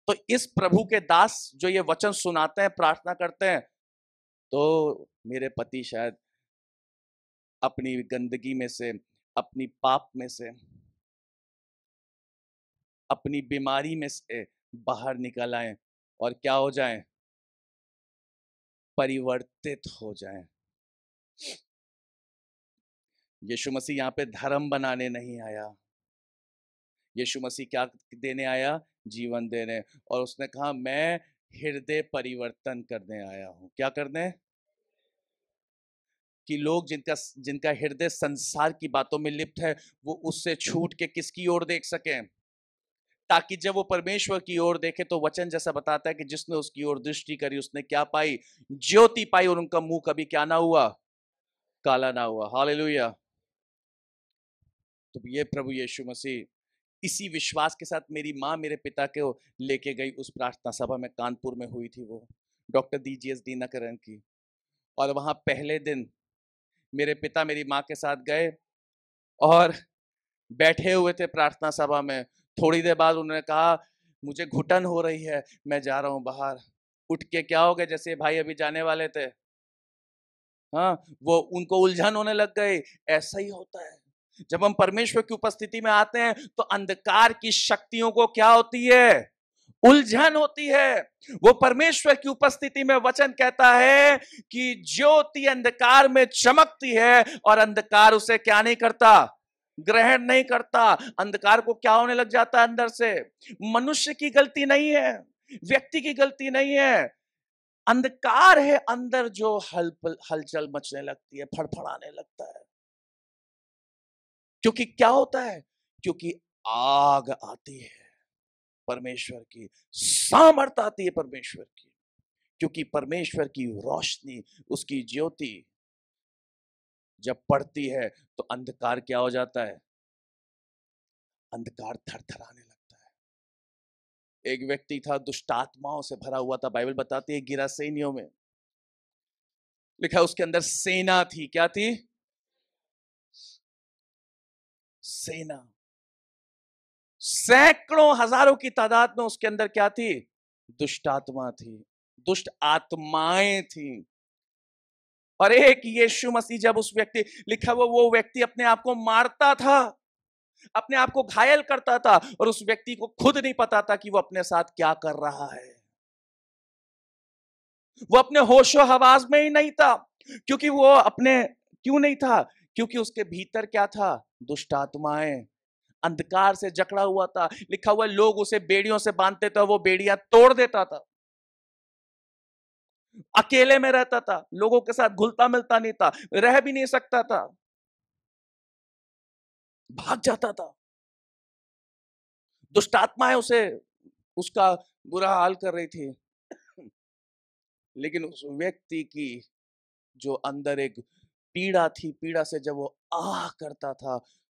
तो इस प्रभु के दास जो ये वचन सुनाते हैं, प्रार्थना करते हैं, तो मेरे पति शायद अपनी गंदगी में से, अपनी पाप में से, अपनी बीमारी में से बाहर निकल आए और क्या हो जाएं? परिवर्तित हो जाएं। यीशु मसीह यहाँ पे धर्म बनाने नहीं आया। यीशु मसीह क्या देने आया? जीवन देने। और उसने कहा मैं हृदय परिवर्तन करने आया हूं। क्या करने? कि लोग जिनका जिनका हृदय संसार की बातों में लिप्त है, वो उससे छूट के किसकी ओर देख सकें, ताकि जब वो परमेश्वर की ओर देखे तो वचन जैसा बताता है कि जिसने उसकी ओर दृष्टि करी उसने क्या पाई? ज्योति पाई, और उनका मुंह कभी क्या ना हुआ? काला ना हुआ। हालेलुया। तो ये प्रभु यीशु मसीह इसी विश्वास के साथ मेरी माँ मेरे पिता को लेके गई उस प्रार्थना सभा में, कानपुर में हुई थी वो, डॉक्टर DGS दीनकरन की। और वहां पहले दिन मेरे पिता मेरी माँ के साथ गए और बैठे हुए थे प्रार्थना सभा में। थोड़ी देर बाद उन्होंने कहा मुझे घुटन हो रही है, मैं जा रहा हूं बाहर। उठ के क्या हो गए, जैसे भाई अभी जाने वाले थे, हाँ, वो उनको उलझन होने लग गई। ऐसा ही होता है जब हम परमेश्वर की उपस्थिति में आते हैं, तो अंधकार की शक्तियों को क्या होती है? उलझन होती है। वो परमेश्वर की उपस्थिति में वचन कहता है कि ज्योति अंधकार में चमकती है और अंधकार उसे क्या नहीं करता? ग्रहण नहीं करता। अंधकार को क्या होने लग जाता है अंदर से? मनुष्य की गलती नहीं है, व्यक्ति की गलती नहीं है, अंधकार है अंदर जो हलचल मचने लगती है, फड़फड़ाने लगता है। क्योंकि क्या होता है? क्योंकि आग आती है परमेश्वर की, सामर्थ आती है परमेश्वर की। क्योंकि परमेश्वर की रोशनी, उसकी ज्योति जब पड़ती है तो अंधकार क्या हो जाता है? अंधकार थरथराने लगता है। एक व्यक्ति था, दुष्ट आत्माओं से भरा हुआ था। बाइबल बताती है गिरासेनियों में लिखा, उसके अंदर सेना थी। क्या थी? सेना। सैकड़ों हजारों की तादाद में उसके अंदर क्या थी? दुष्ट आत्मा थी, दुष्ट आत्माएं थी। और एक यीशु मसीह जब उस व्यक्ति, लिखा वो व्यक्ति अपने आप को मारता था, अपने आप को घायल करता था, और उस व्यक्ति को खुद नहीं पता था कि वो अपने साथ क्या कर रहा है। वो अपने होशो हवास में ही नहीं था। क्योंकि वो अपने, क्यों नहीं था? क्योंकि उसके भीतर क्या था? दुष्ट आत्माएं, अंधकार से जकड़ा हुआ था। लिखा हुआ लोग उसे बेड़ियों से बांधते थे, वो बेड़ियां तोड़ देता था। अकेले में रहता था, लोगों के साथ घुलता मिलता नहीं था, रह भी नहीं सकता था, भाग जाता था। दुष्ट आत्माएं उसे, उसका बुरा हाल कर रही थी। लेकिन उस व्यक्ति की जो अंदर एक पीड़ा थी, पीड़ा से जब वो आह करता था,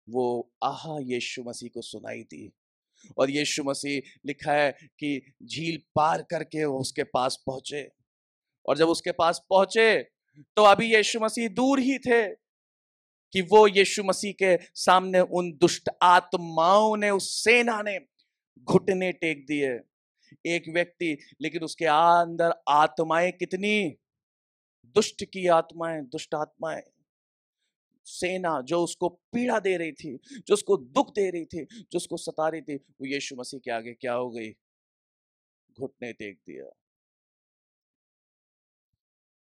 वो आह यीशु मसीह को सुनाई दी। और यीशु मसीह, लिखा है कि झील पार करके वो उसके पास पहुंचे। और जब उसके पास पहुंचे तो अभी यीशु मसीह दूर ही थे कि वो यीशु मसीह के सामने उन दुष्ट आत्माओं ने, उस सेना ने घुटने टेक दिए। एक व्यक्ति, लेकिन उसके अंदर आत्माएं कितनी दुष्ट की आत्माएं, दुष्ट आत्माएं, सेना जो उसको पीड़ा दे रही थी, जो उसको दुख दे रही थी, जो उसको सता रही थी, वो यीशु मसीह के आगे क्या हो गई? घुटने टेक दिया,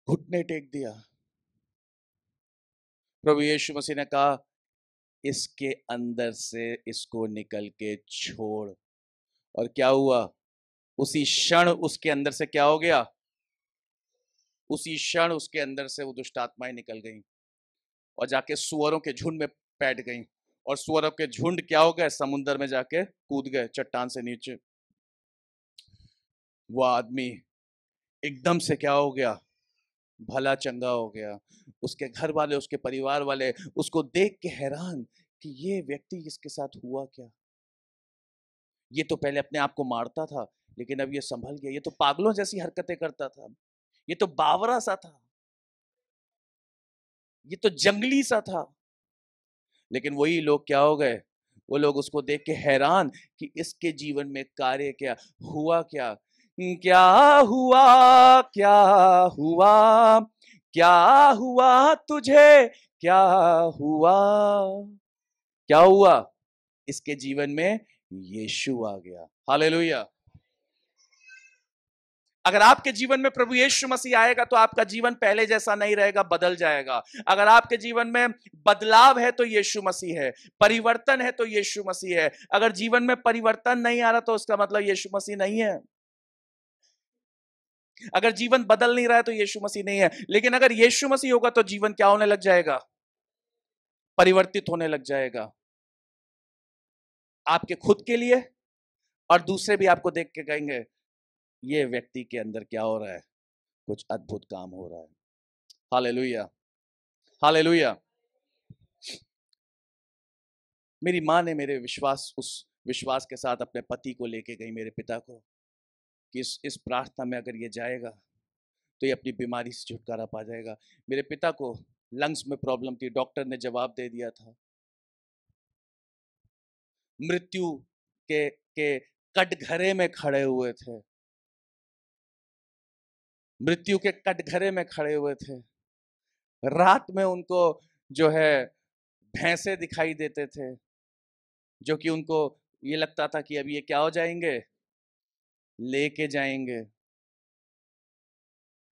घुटने टेक दिया। प्रभु यीशु मसीह ने कहा इसके अंदर से इसको निकल के छोड़। और क्या हुआ? उसी क्षण उसके अंदर से क्या हो गया? उसी क्षण उसके अंदर से वो दुष्ट आत्माएं निकल गईं और जाके सुअरों के झुंड में बैठ गईं। और सुअरों के झुंड क्या हो गए, समुद्र में जाके कूद गए चट्टान से नीचे। वो आदमी एकदम से क्या हो गया, भला चंगा हो गया। उसके घर वाले, उसके परिवार वाले उसको देख के हैरान कि ये व्यक्ति, इसके साथ हुआ क्या। ये तो पहले अपने आप को मारता था, लेकिन अब ये संभल गया। ये तो पागलों जैसी हरकतें करता था, ये तो बावरा सा था, ये तो जंगली सा था। लेकिन वही लोग क्या हो गए, वो लोग उसको देख के हैरान कि इसके जीवन में कार्य क्या हुआ, क्या क्या हुआ, क्या हुआ, क्या हुआ तुझे, क्या हुआ, क्या हुआ। इसके जीवन में यीशु आ गया। हालेलुया। अगर आपके जीवन में प्रभु यीशु मसीह आएगा तो आपका जीवन पहले जैसा नहीं रहेगा, बदल जाएगा। अगर आपके जीवन में बदलाव है तो यीशु मसीह है, परिवर्तन है तो यीशु मसीह है। अगर जीवन में परिवर्तन नहीं आ रहा तो उसका मतलब यीशु मसीह नहीं है। अगर जीवन बदल नहीं रहा है तो यीशु मसीह नहीं है। लेकिन अगर यीशु मसीह होगा तो जीवन क्या होने लग जाएगा, परिवर्तित होने लग जाएगा, आपके खुद के लिए, और दूसरे भी आपको देख के कहेंगे ये व्यक्ति के अंदर क्या हो रहा है, कुछ अद्भुत काम हो रहा है। Hallelujah, hallelujah. मेरी माँ ने मेरे उस विश्वास के साथ अपने पति को लेके गई, मेरे पिता को, कि इस प्रार्थना में अगर ये जाएगा तो ये अपनी बीमारी से छुटकारा पा जाएगा। मेरे पिता को लंग्स में प्रॉब्लम थी, डॉक्टर ने जवाब दे दिया था, मृत्यु के कटघरे में खड़े हुए थे, मृत्यु के कटघरे में खड़े हुए थे। रात में उनको जो है भैंसे दिखाई देते थे, जो कि उनको ये लगता था कि अब ये क्या हो जाएंगे, लेके जाएंगे।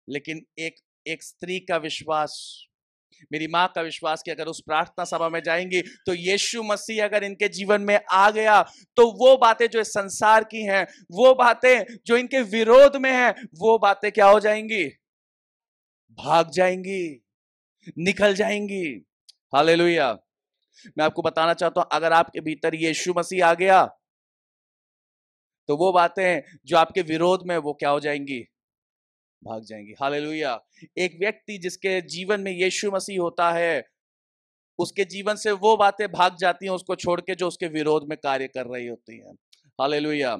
लेकिन एक एक स्त्री का विश्वास, मेरी माँ का विश्वास कि अगर उस प्रार्थना सभा में जाएंगी तो यीशु मसीह अगर इनके जीवन में आ गया तो वो बातें जो इस संसार की हैं, वो बातें जो इनके विरोध में हैं, वो बातें क्या हो जाएंगी, भाग जाएंगी, निकल जाएंगी। हालेलुया। मैं आपको बताना चाहता हूं, अगर आपके भीतर यीशु मसीह आ गया तो वो बातें जो आपके विरोध में, वो क्या हो जाएंगी, भाग जाएंगी। हालेलुया। एक व्यक्ति जिसके जीवन में यीशु मसीह होता है, उसके जीवन से वो बातें भाग जाती हैं उसको छोड़ के जो उसके विरोध में कार्य कर रही होती हैं। हालेलुया।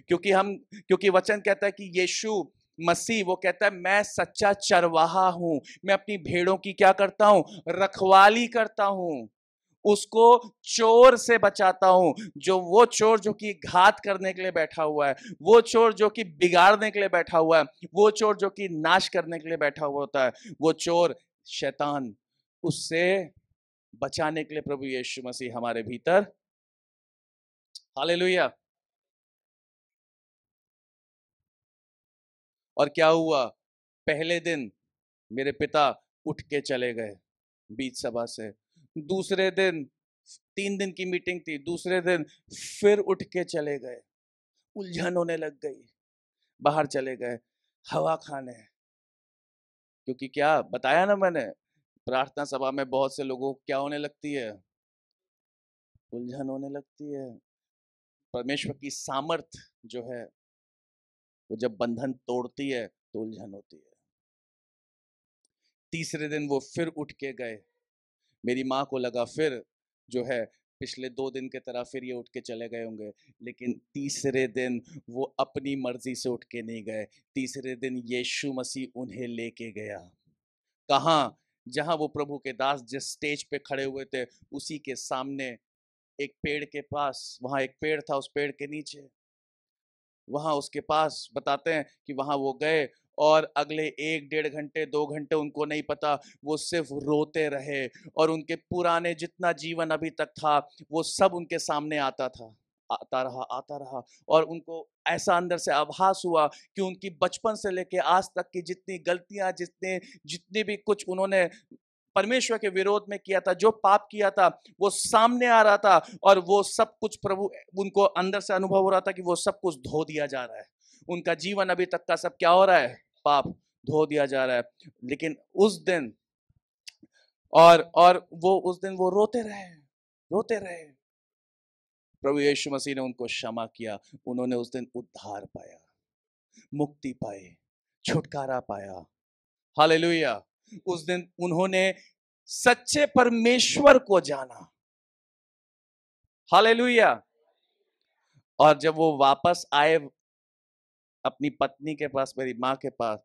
क्योंकि वचन कहता है कि यीशु मसीह, वो कहता है मैं सच्चा चरवाहा हूं, मैं अपनी भेड़ों की क्या करता हूं, रखवाली करता हूं, उसको चोर से बचाता हूं। वो चोर जो कि घात करने के लिए बैठा हुआ है, वो चोर जो कि बिगाड़ने के लिए बैठा हुआ है, वो चोर जो कि नाश करने के लिए बैठा हुआ होता है, वो चोर शैतान, उससे बचाने के लिए प्रभु यीशु मसीह हमारे भीतर। हालेलुया। और क्या हुआ, पहले दिन मेरे पिता उठ के चले गए बीच सभा से, दूसरे दिन 3 दिन की मीटिंग थी, दूसरे दिन फिर उठ के चले गए, उलझन होने लग गई, बाहर चले गए हवा खाने। क्योंकि क्या बताया ना मैंने, प्रार्थना सभा में बहुत से लोगों को क्या होने लगती है, उलझन होने लगती है। परमेश्वर की सामर्थ जो है वो जब बंधन तोड़ती है तो उलझन होती है। तीसरे दिन वो फिर उठ के गए, मेरी माँ को लगा फिर जो है पिछले 2 दिन की तरह फिर ये उठ के चले गए होंगे, लेकिन तीसरे दिन वो अपनी मर्जी से उठ के नहीं गए। तीसरे दिन यीशु मसीह उन्हें लेके गया। कहाँ, जहां वो प्रभु के दास जिस स्टेज पे खड़े हुए थे उसी के सामने एक पेड़ के पास, वहां एक पेड़ था, उस पेड़ के नीचे, वहां उसके पास बताते हैं कि वहां वो गए और अगले 1 डेढ़ घंटे 2 घंटे उनको नहीं पता, वो सिर्फ रोते रहे और उनके पुराने जितना जीवन अभी तक था वो सब उनके सामने आता था, आता रहा, आता रहा। और उनको ऐसा अंदर से आभास हुआ कि उनकी बचपन से लेके आज तक की जितनी गलतियां, जितने जितने भी कुछ उन्होंने परमेश्वर के विरोध में किया था, जो पाप किया था, वो सामने आ रहा था। और वो सब कुछ प्रभु, उनको अंदर से अनुभव हो रहा था कि वो सब कुछ धो दिया जा रहा है, उनका जीवन अभी तक का सब क्या हो रहा है, पाप धो दिया जा रहा है। लेकिन उस दिन और वो उस दिन वो रोते रहे, रोते रहे। प्रभु यीशु मसीह ने उनको क्षमा किया, उन्होंने उस दिन उद्धार पाया, मुक्ति पाई, छुटकारा पाया। हालेलुया। उस दिन उन्होंने सच्चे परमेश्वर को जाना। हालेलुया। और जब वो वापस आए अपनी पत्नी के पास, मेरी माँ के पास,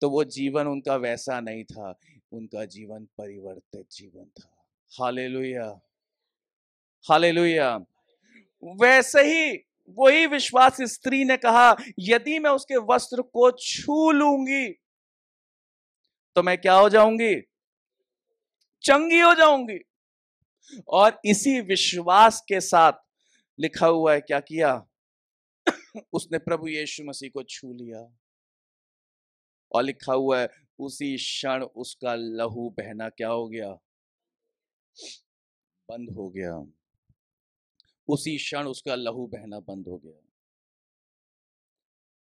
तो वो जीवन उनका वैसा नहीं था, उनका जीवन परिवर्तित जीवन था। Hallelujah, hallelujah. वैसे ही वही विश्वास स्त्री ने कहा, यदि मैं उसके वस्त्र को छू लूंगी तो मैं क्या हो जाऊंगी? चंगी हो जाऊंगी। और इसी विश्वास के साथ लिखा हुआ है, क्या किया? उसने प्रभु यीशु मसीह को छू लिया, और लिखा हुआ है उसी क्षण उसका लहू बहना क्या हो गया? बंद हो गया। उसी क्षण उसका लहू बहना बंद हो गया।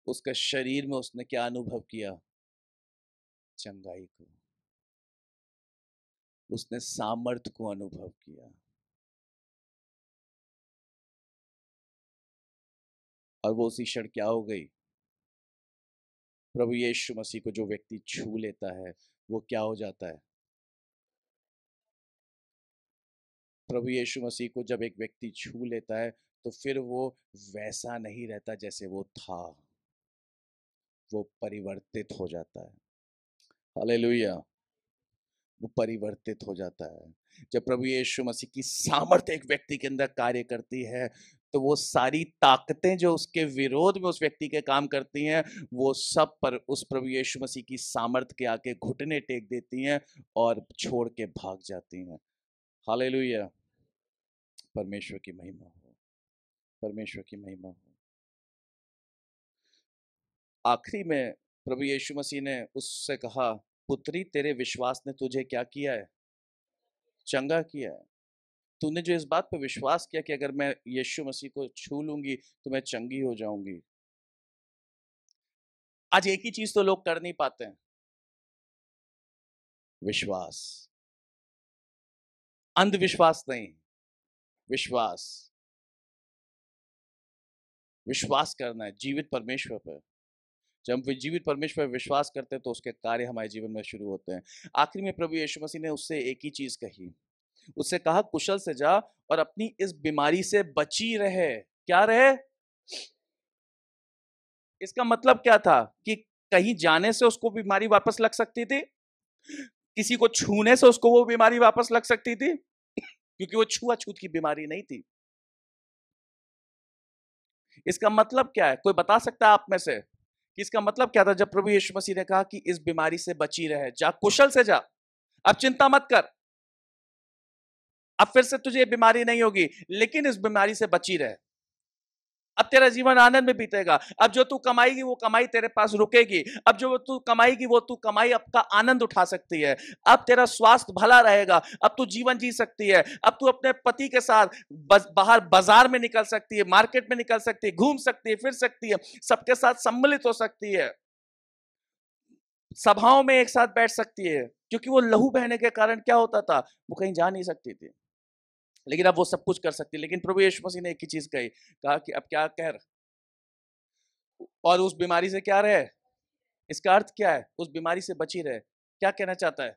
उसके शरीर में उसने क्या अनुभव किया? चंगाई को, उसने सामर्थ को अनुभव किया। और वो उसी क्षण क्या हो गई? प्रभु यीशु मसीह को जो व्यक्ति छू लेता है वो क्या हो जाता है? प्रभु यीशु मसीह को जब एक व्यक्ति छू लेता है तो फिर वो वैसा नहीं रहता जैसे वो था, वो परिवर्तित हो जाता है। हालेलुया। वो परिवर्तित हो जाता है। जब प्रभु यीशु मसीह की सामर्थ एक व्यक्ति के अंदर कार्य करती है तो वो सारी ताकतें जो उसके विरोध में उस व्यक्ति के काम करती हैं, वो सब पर उस प्रभु यीशु मसीह की सामर्थ के आगे घुटने टेक देती हैं और छोड़ के भाग जाती हैं। हालेलुया। परमेश्वर की महिमा हो, परमेश्वर की महिमा हो। आखिरी में प्रभु यीशु मसीह ने उससे कहा, पुत्री तेरे विश्वास ने तुझे क्या किया है? चंगा किया है। तूने जो इस बात पर विश्वास किया कि अगर मैं यीशु मसीह को छू लूंगी तो मैं चंगी हो जाऊंगी। आज एक ही चीज तो लोग कर नहीं पाते हैं, विश्वास। अंधविश्वास नहीं, विश्वास। विश्वास करना है जीवित परमेश्वर पर। जब हम जीवित परमेश्वर पर विश्वास करते हैं तो उसके कार्य हमारे जीवन में शुरू होते हैं। आखिर में प्रभु यीशु मसीह ने उससे एक ही चीज कही, उससे कहा कुशल से जा और अपनी इस बीमारी से बची रहे। क्या रहे? इसका मतलब क्या था? कि कहीं जाने से उसको बीमारी वापस लग सकती थी, किसी को छूने से उसको वो बीमारी वापस लग सकती थी, क्योंकि वो छुआछूत की बीमारी नहीं थी। इसका मतलब क्या है? कोई बता सकता है आप में से कि इसका मतलब क्या था जब प्रभु यीशु मसीह ने कहा कि इस बीमारी से बची रहे, जा कुशल से जा, अब चिंता मत कर, अब फिर से तुझे बीमारी नहीं होगी, लेकिन इस बीमारी से बची रहे। अब तेरा जीवन आनंद में बीतेगा। अब जो तू कमाएगी वो कमाई तेरे पास रुकेगी। अब जो तू कमाएगी वो तू कमाई आपका आनंद उठा सकती है। अब तेरा स्वास्थ्य भला रहेगा। अब तू जीवन जी सकती है। अब तू अपने पति के साथ बाहर बाजार में निकल सकती है, मार्केट में निकल सकती है, घूम सकती है, फिर सकती है, सबके साथ सम्मिलित हो सकती है, सभाओं में एक साथ बैठ सकती है। क्योंकि वो लहू बहने के कारण क्या होता था? वो कहीं जा नहीं सकती थी, लेकिन अब वो सब कुछ कर सकती है। लेकिन प्रभु यीशु मसीह ने एक ही चीज कही, कहा कि अब क्या कर, और उस बीमारी से क्या रहे। इसका अर्थ क्या है? उस बीमारी से बची रहे। क्या कहना चाहता है?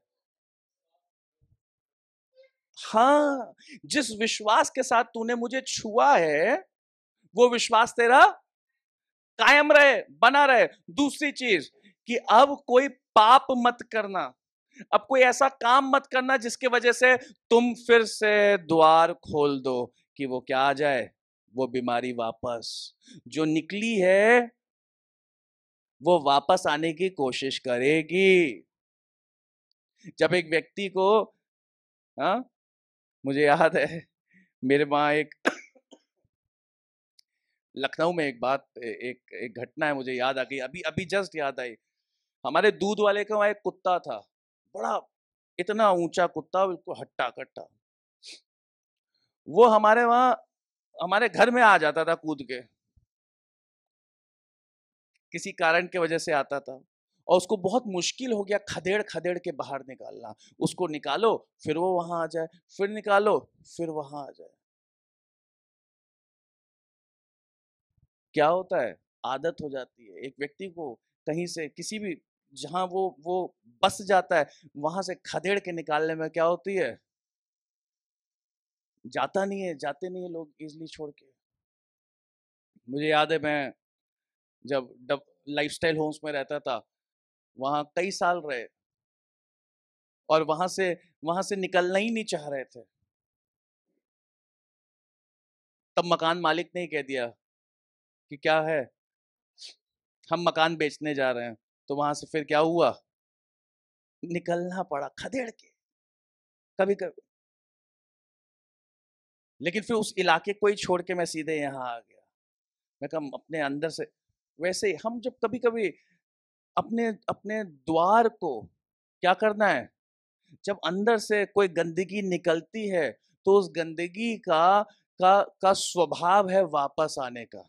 हाँ, जिस विश्वास के साथ तूने मुझे छुआ है वो विश्वास तेरा कायम रहे, बना रहे। दूसरी चीज कि अब कोई पाप मत करना, अब कोई ऐसा काम मत करना जिसके वजह से तुम फिर से द्वार खोल दो कि वो क्या आ जाए, वो बीमारी वापस जो निकली है वो वापस आने की कोशिश करेगी। जब एक व्यक्ति को, हाँ, मुझे याद है मेरे वहां एक लखनऊ में एक बात, एक एक घटना है मुझे याद आ गई, अभी अभी जस्ट याद आई। हमारे दूध वाले का वहां एक कुत्ता था, बड़ा, इतना ऊंचा कुत्ता, बिल्कुल हट्टा कट्टा। वो हमारे वहां हमारे घर में आ जाता था कूद के, किसी कारण की वजह से आता था। और उसको बहुत मुश्किल हो गया खदेड़ खदेड़ के बाहर निकालना। उसको निकालो फिर वो वहां आ जाए, फिर निकालो फिर वहां आ जाए। क्या होता है, आदत हो जाती है एक व्यक्ति को, कहीं से किसी भी, जहां वो बस जाता है, वहां से खदेड़ के निकालने में क्या होती है, जाता नहीं है, जाते नहीं है लोग इजिली छोड़ के। मुझे याद है मैं जब लाइफस्टाइल होम्स में रहता था, वहां कई साल रहे, और वहां से निकलना ही नहीं चाह रहे थे। तब मकान मालिक ने ही कह दिया कि क्या है, हम मकान बेचने जा रहे हैं। तो वहां से फिर क्या हुआ, निकलना पड़ा खदेड़ के, कभी कभी। लेकिन फिर उस इलाके को ही छोड़ के मैं सीधे यहाँ आ गया। मैं कहा अपने अंदर से, वैसे ही हम जब कभी कभी अपने अपने द्वार को क्या करना है, जब अंदर से कोई गंदगी निकलती है, तो उस गंदगी का स्वभाव है वापस आने का।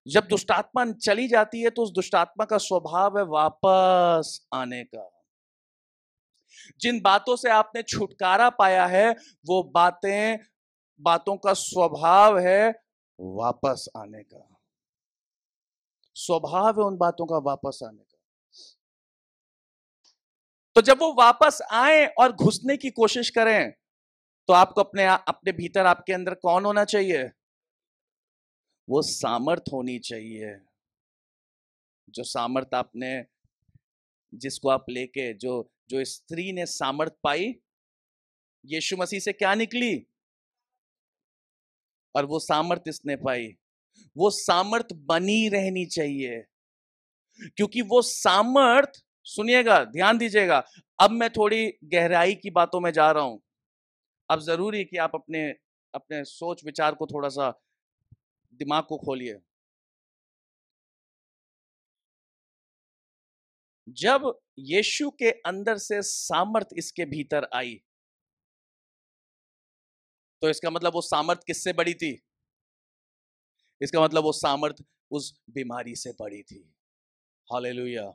जब दुष्टात्मा चली जाती है तो उस दुष्टात्मा का स्वभाव है वापस आने का। जिन बातों से आपने छुटकारा पाया है, वो बातों का स्वभाव है वापस आने का। स्वभाव है उन बातों का वापस आने का। तो जब वो वापस आए और घुसने की कोशिश करें, तो आपको अपने भीतर, आपके अंदर कौन होना चाहिए, वो सामर्थ होनी चाहिए। जो सामर्थ आपने, जिसको आप लेके, जो जो स्त्री ने सामर्थ पाई, यीशु मसीह से क्या निकली, और वो सामर्थ इसने पाई, वो सामर्थ बनी रहनी चाहिए। क्योंकि वो सामर्थ, सुनिएगा, ध्यान दीजिएगा, अब मैं थोड़ी गहराई की बातों में जा रहा हूं। अब जरूरी है कि आप अपने अपने सोच विचार को थोड़ा सा, दिमाग को खोलिए। जब यीशु के अंदर से सामर्थ इसके भीतर आई, तो इसका मतलब वो सामर्थ किससे बड़ी थी, इसका मतलब वो सामर्थ उस बीमारी से बड़ी थी। हालेलुया।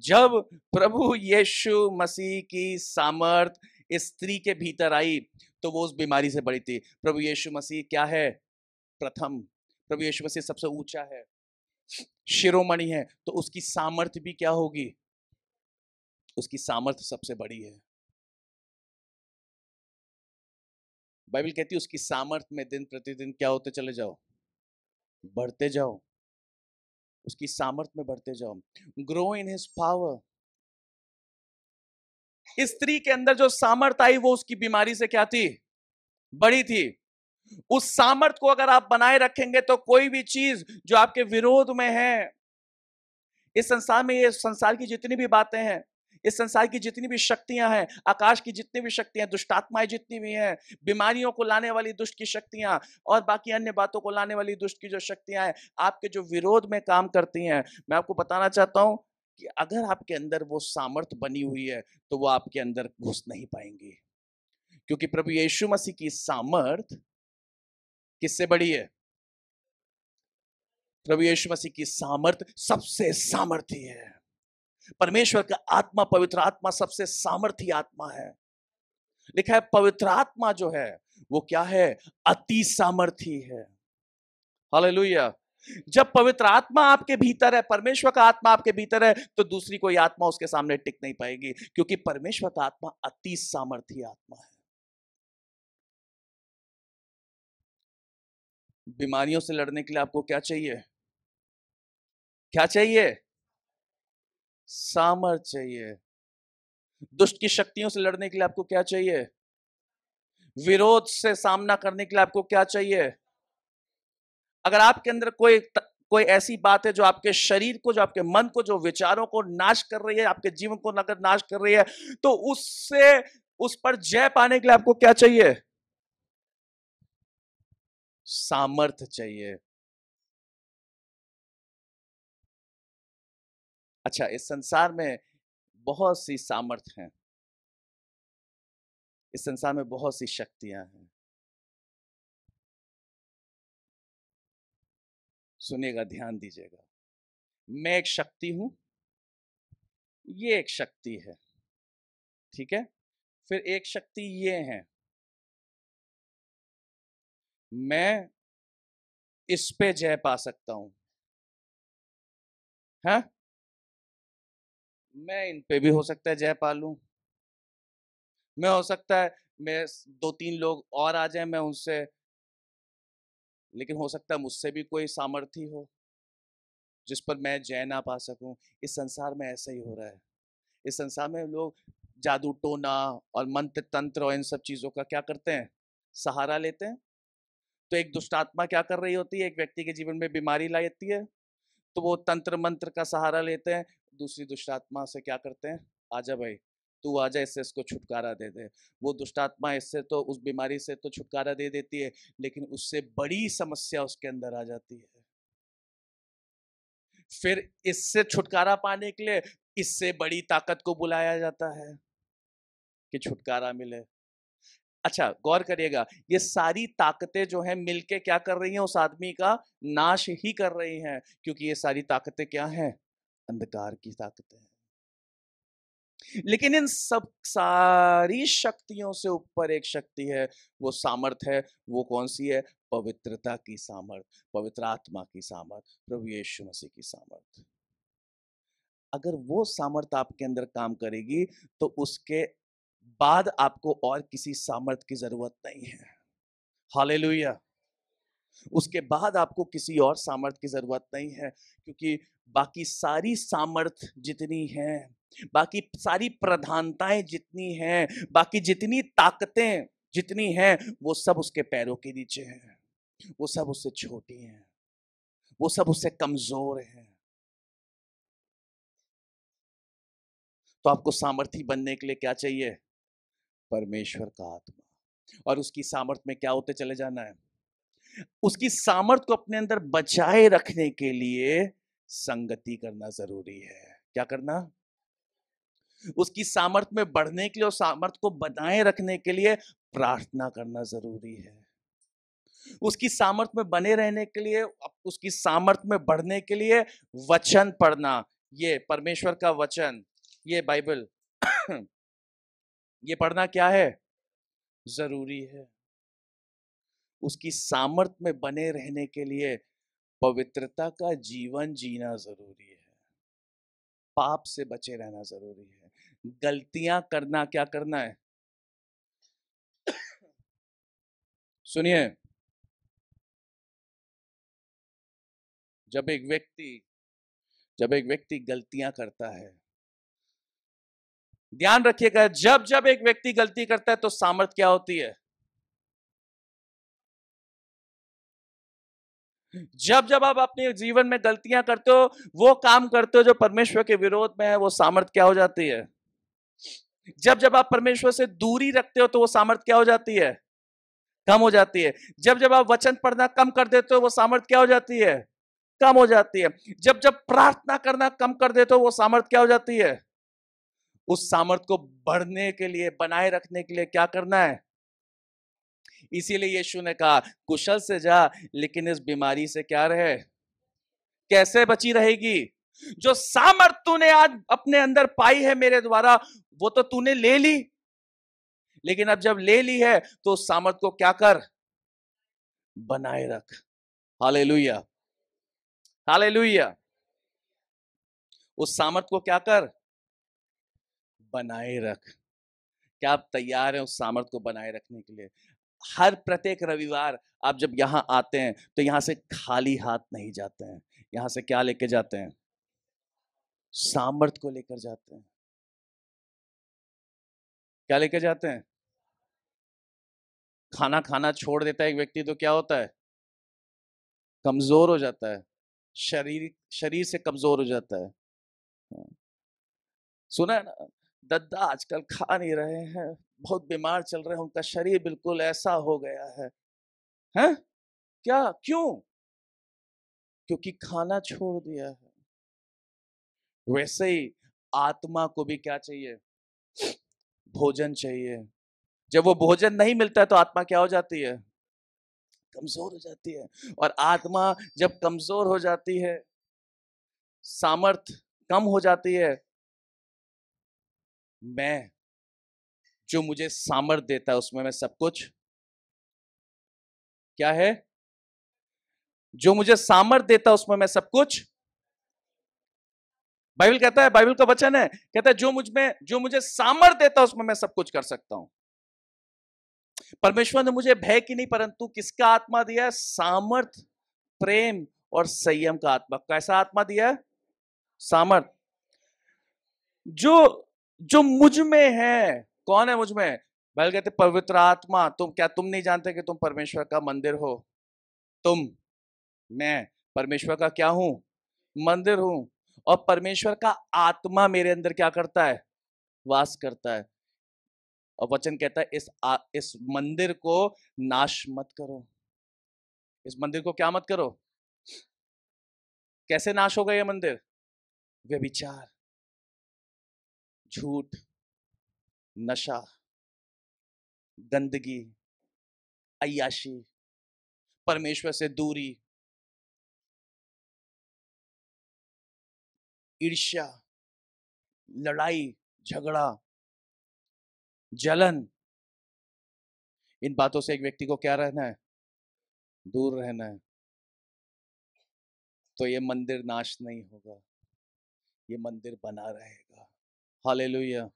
जब प्रभु यीशु मसीह की सामर्थ इस स्त्री के भीतर आई, तो वो उस बीमारी से बड़ी थी। प्रभु यीशु मसीह क्या है, प्रथम। प्रभु यीशु मसीह सबसे ऊंचा है, शिरोमणि है, तो उसकी सामर्थ भी क्या होगी, उसकी सामर्थ सबसे बड़ी है। बाइबल कहती है उसकी सामर्थ में दिन प्रतिदिन क्या होते चले जाओ, बढ़ते जाओ, उसकी सामर्थ में बढ़ते जाओ। Grow in his power. इस स्त्री के अंदर जो सामर्थ आई, वो उसकी बीमारी से क्या थी, बड़ी थी। उस सामर्थ को अगर आप बनाए रखेंगे, तो कोई भी चीज जो आपके विरोध में है, इस संसार में, ये संसार की जितनी भी बातें हैं, इस संसार की जितनी भी शक्तियां हैं, आकाश की जितनी भी शक्तियां, दुष्टात्माएं जितनी भी हैं, बीमारियों को लाने वाली दुष्ट की शक्तियां, और बाकी अन्य बातों को लाने वाली दुष्ट की जो शक्तियां हैं, आपके जो विरोध में काम करती हैं, मैं आपको बताना चाहता हूं कि अगर आपके अंदर वो सामर्थ बनी हुई है, तो वो आपके अंदर घुस नहीं पाएंगी। क्योंकि प्रभु यीशु मसीह की सामर्थ किससे बड़ी है, प्रभु यीशु मसीह की सामर्थ सबसे सामर्थी है। परमेश्वर का आत्मा, पवित्र आत्मा सबसे सामर्थी आत्मा है। लिखा है पवित्र आत्मा जो है वो क्या है, अति सामर्थी है। हालेलुया। जब पवित्र आत्मा आपके भीतर है, परमेश्वर का आत्मा आपके भीतर है, तो दूसरी कोई आत्मा उसके सामने टिक नहीं पाएगी, क्योंकि परमेश्वर का आत्मा अति सामर्थी आत्मा है। बीमारियों से लड़ने के लिए आपको क्या चाहिए, क्या चाहिए, सामर्थ चाहिए। दुष्ट की शक्तियों से लड़ने के लिए आपको क्या चाहिए, विरोध से सामना करने के लिए आपको क्या चाहिए। अगर आपके अंदर कोई ऐसी बात है जो आपके शरीर को, जो आपके मन को, जो विचारों को नाश कर रही है, आपके जीवन को अगर नाश कर रही है, तो उससे, उस पर जय पाने के लिए आपको क्या चाहिए, सामर्थ चाहिए। अच्छा, इस संसार में बहुत सी सामर्थ हैं, इस संसार में बहुत सी शक्तियां हैं। सुनिएगा, ध्यान दीजिएगा। मैं एक शक्ति हूं, ये एक शक्ति है, ठीक है। फिर एक शक्ति ये है, मैं इस पे जय पा सकता हूं, है। मैं इन पे भी हो सकता है जय पा लूं, मैं हो सकता है मैं 2-3 लोग और आ जाए मैं उनसे, लेकिन हो सकता है मुझसे भी कोई सामर्थ्य हो जिस पर मैं जय ना पा सकूं। इस संसार में ऐसा ही हो रहा है। इस संसार में लोग जादू टोना और मंत्र तंत्र और इन सब चीजों का क्या करते हैं, सहारा लेते हैं। तो एक दुष्ट आत्मा क्या कर रही होती है, एक व्यक्ति के जीवन में बीमारी लाती है, तो वो तंत्र मंत्र का सहारा लेते हैं। दूसरी दुष्ट आत्मा से क्या करते हैं, आजा भाई तू आजा, इससे इसको छुटकारा दे दे। वो दुष्ट आत्मा इससे तो उस बीमारी से तो छुटकारा दे देती है, लेकिन उससे बड़ी समस्या उसके अंदर आ जाती है। फिर इससे छुटकारा पाने के लिए इससे बड़ी ताकत को बुलाया जाता है कि छुटकारा मिले। अच्छा गौर करिएगा, ये सारी ताकतें जो हैं मिलके क्या कर रही हैं, उस आदमी का नाश ही कर रही हैं, क्योंकि ये सारी ताकतें क्या हैं, अंधकार की ताकतें हैं। लेकिन इन सब सारी शक्तियों से ऊपर एक शक्ति है, वो सामर्थ है। वो कौन सी है, पवित्रता की सामर्थ, पवित्र आत्मा की सामर्थ, प्रभु यीशु मसीह की सामर्थ। अगर वो सामर्थ आपके अंदर काम करेगी तो उसके बाद आपको और किसी सामर्थ की जरूरत नहीं है। हालेलुया। उसके बाद आपको किसी और सामर्थ की जरूरत नहीं है, क्योंकि बाकी सारी सामर्थ जितनी हैं, बाकी सारी प्रधानताएं जितनी हैं, बाकी जितनी ताकतें जितनी हैं, वो सब उसके पैरों के नीचे हैं। वो सब उससे छोटी हैं, वो सब उससे कमजोर हैं। तो आपको सामर्थी बनने के लिए क्या चाहिए, परमेश्वर का आत्मा। और उसकी सामर्थ में क्या होते चले जाना है, उसकी सामर्थ को अपने अंदर बचाए रखने के लिए संगति करना जरूरी है। क्या करना, उसकी सामर्थ में बढ़ने के लिए और सामर्थ को बनाए रखने के लिए प्रार्थना करना जरूरी है। उसकी सामर्थ में बने रहने के लिए, उसकी सामर्थ में बढ़ने के लिए वचन पढ़ना, ये परमेश्वर का वचन, ये बाइबल ये पढ़ना क्या है, जरूरी है। उसकी सामर्थ में बने रहने के लिए पवित्रता का जीवन जीना जरूरी है, पाप से बचे रहना जरूरी है, गलतियां करना क्या करना है। सुनिए, जब एक व्यक्ति गलतियां करता है, ध्यान रखिएगा, जब जब एक व्यक्ति गलती करता है तो सामर्थ क्या होती है, जब जब आप अपने जीवन में गलतियां करते हो, वो काम करते हो जो परमेश्वर के विरोध में है, वो सामर्थ क्या हो जाती है। जब जब आप परमेश्वर से दूरी रखते हो तो वो सामर्थ क्या हो जाती है, कम हो जाती है। जब जब आप वचन पढ़ना कम कर देते हो वो सामर्थ क्या हो जाती है, कम हो जाती है। जब जब प्रार्थना करना कम कर देते हो वो सामर्थ क्या हो जाती है। उस सामर्थ को बढ़ने के लिए, बनाए रखने के लिए क्या करना है। इसीलिए यीशु ने कहा कुशल से जा, लेकिन इस बीमारी से क्या रहे, कैसे बची रहेगी। जो सामर्थ तूने आज अपने अंदर पाई है मेरे द्वारा, वो तो तूने ले ली, लेकिन अब जब ले ली है तो उस सामर्थ को क्या कर, बनाए रख। Hallelujah, hallelujah. उस सामर्थ को क्या कर, बनाए रख। क्या आप तैयार हैं उस सामर्थ को बनाए रखने के लिए। हर प्रत्येक रविवार आप जब यहां आते हैं तो यहां से खाली हाथ नहीं जाते हैं, यहां से क्या लेके जाते हैं, सामर्थ को लेकर जाते हैं। क्या लेकर जाते हैं, खाना खाना छोड़ देता है एक व्यक्ति तो क्या होता है, कमजोर हो जाता है, शरीर शरीर से कमजोर हो जाता है। सुना है ना, दद्दा आजकल खा नहीं रहे हैं, बहुत बीमार चल रहे हैं, उनका शरीर बिल्कुल ऐसा हो गया है। हैं, क्या, क्यों, क्योंकि खाना छोड़ दिया है। वैसे ही आत्मा को भी क्या चाहिए, भोजन चाहिए। जब वो भोजन नहीं मिलता है तो आत्मा क्या हो जाती है, कमजोर हो जाती है। और आत्मा जब कमजोर हो जाती है, सामर्थ कम हो जाती है, मैं जो मुझे सामर्थ देता है उसमें मैं सब कुछ क्या है, जो मुझे सामर्थ देता है उसमें मैं सब कुछ, बाइबल कहता है, बाइबल का वचन है, कहता है जो मुझे सामर्थ देता है उसमें मैं सब कुछ कर सकता हूं। परमेश्वर ने मुझे भय की नहीं परंतु किसका आत्मा दिया है? सामर्थ, प्रेम और संयम का आत्मा। कैसा आत्मा दिया है? सामर्थ। जो जो मुझ में है, कौन है मुझ में? बाइबल कहते पवित्र आत्मा। तुम नहीं जानते कि तुम परमेश्वर का मंदिर हो? मैं परमेश्वर का क्या हूं? मंदिर हूं। और परमेश्वर का आत्मा मेरे अंदर क्या करता है? वास करता है। और वचन कहता है इस मंदिर को नाश मत करो। इस मंदिर को क्या मत करो? कैसे नाश होगा ये मंदिर? व्यभिचार, झूठ, नशा, गंदगी, अय्याशी, परमेश्वर से दूरी, ईर्ष्या, लड़ाई झगड़ा, जलन, इन बातों से एक व्यक्ति को क्या रहना है? दूर रहना है। तो ये मंदिर नाश नहीं होगा, ये मंदिर बना रहेगा। हालेलुया।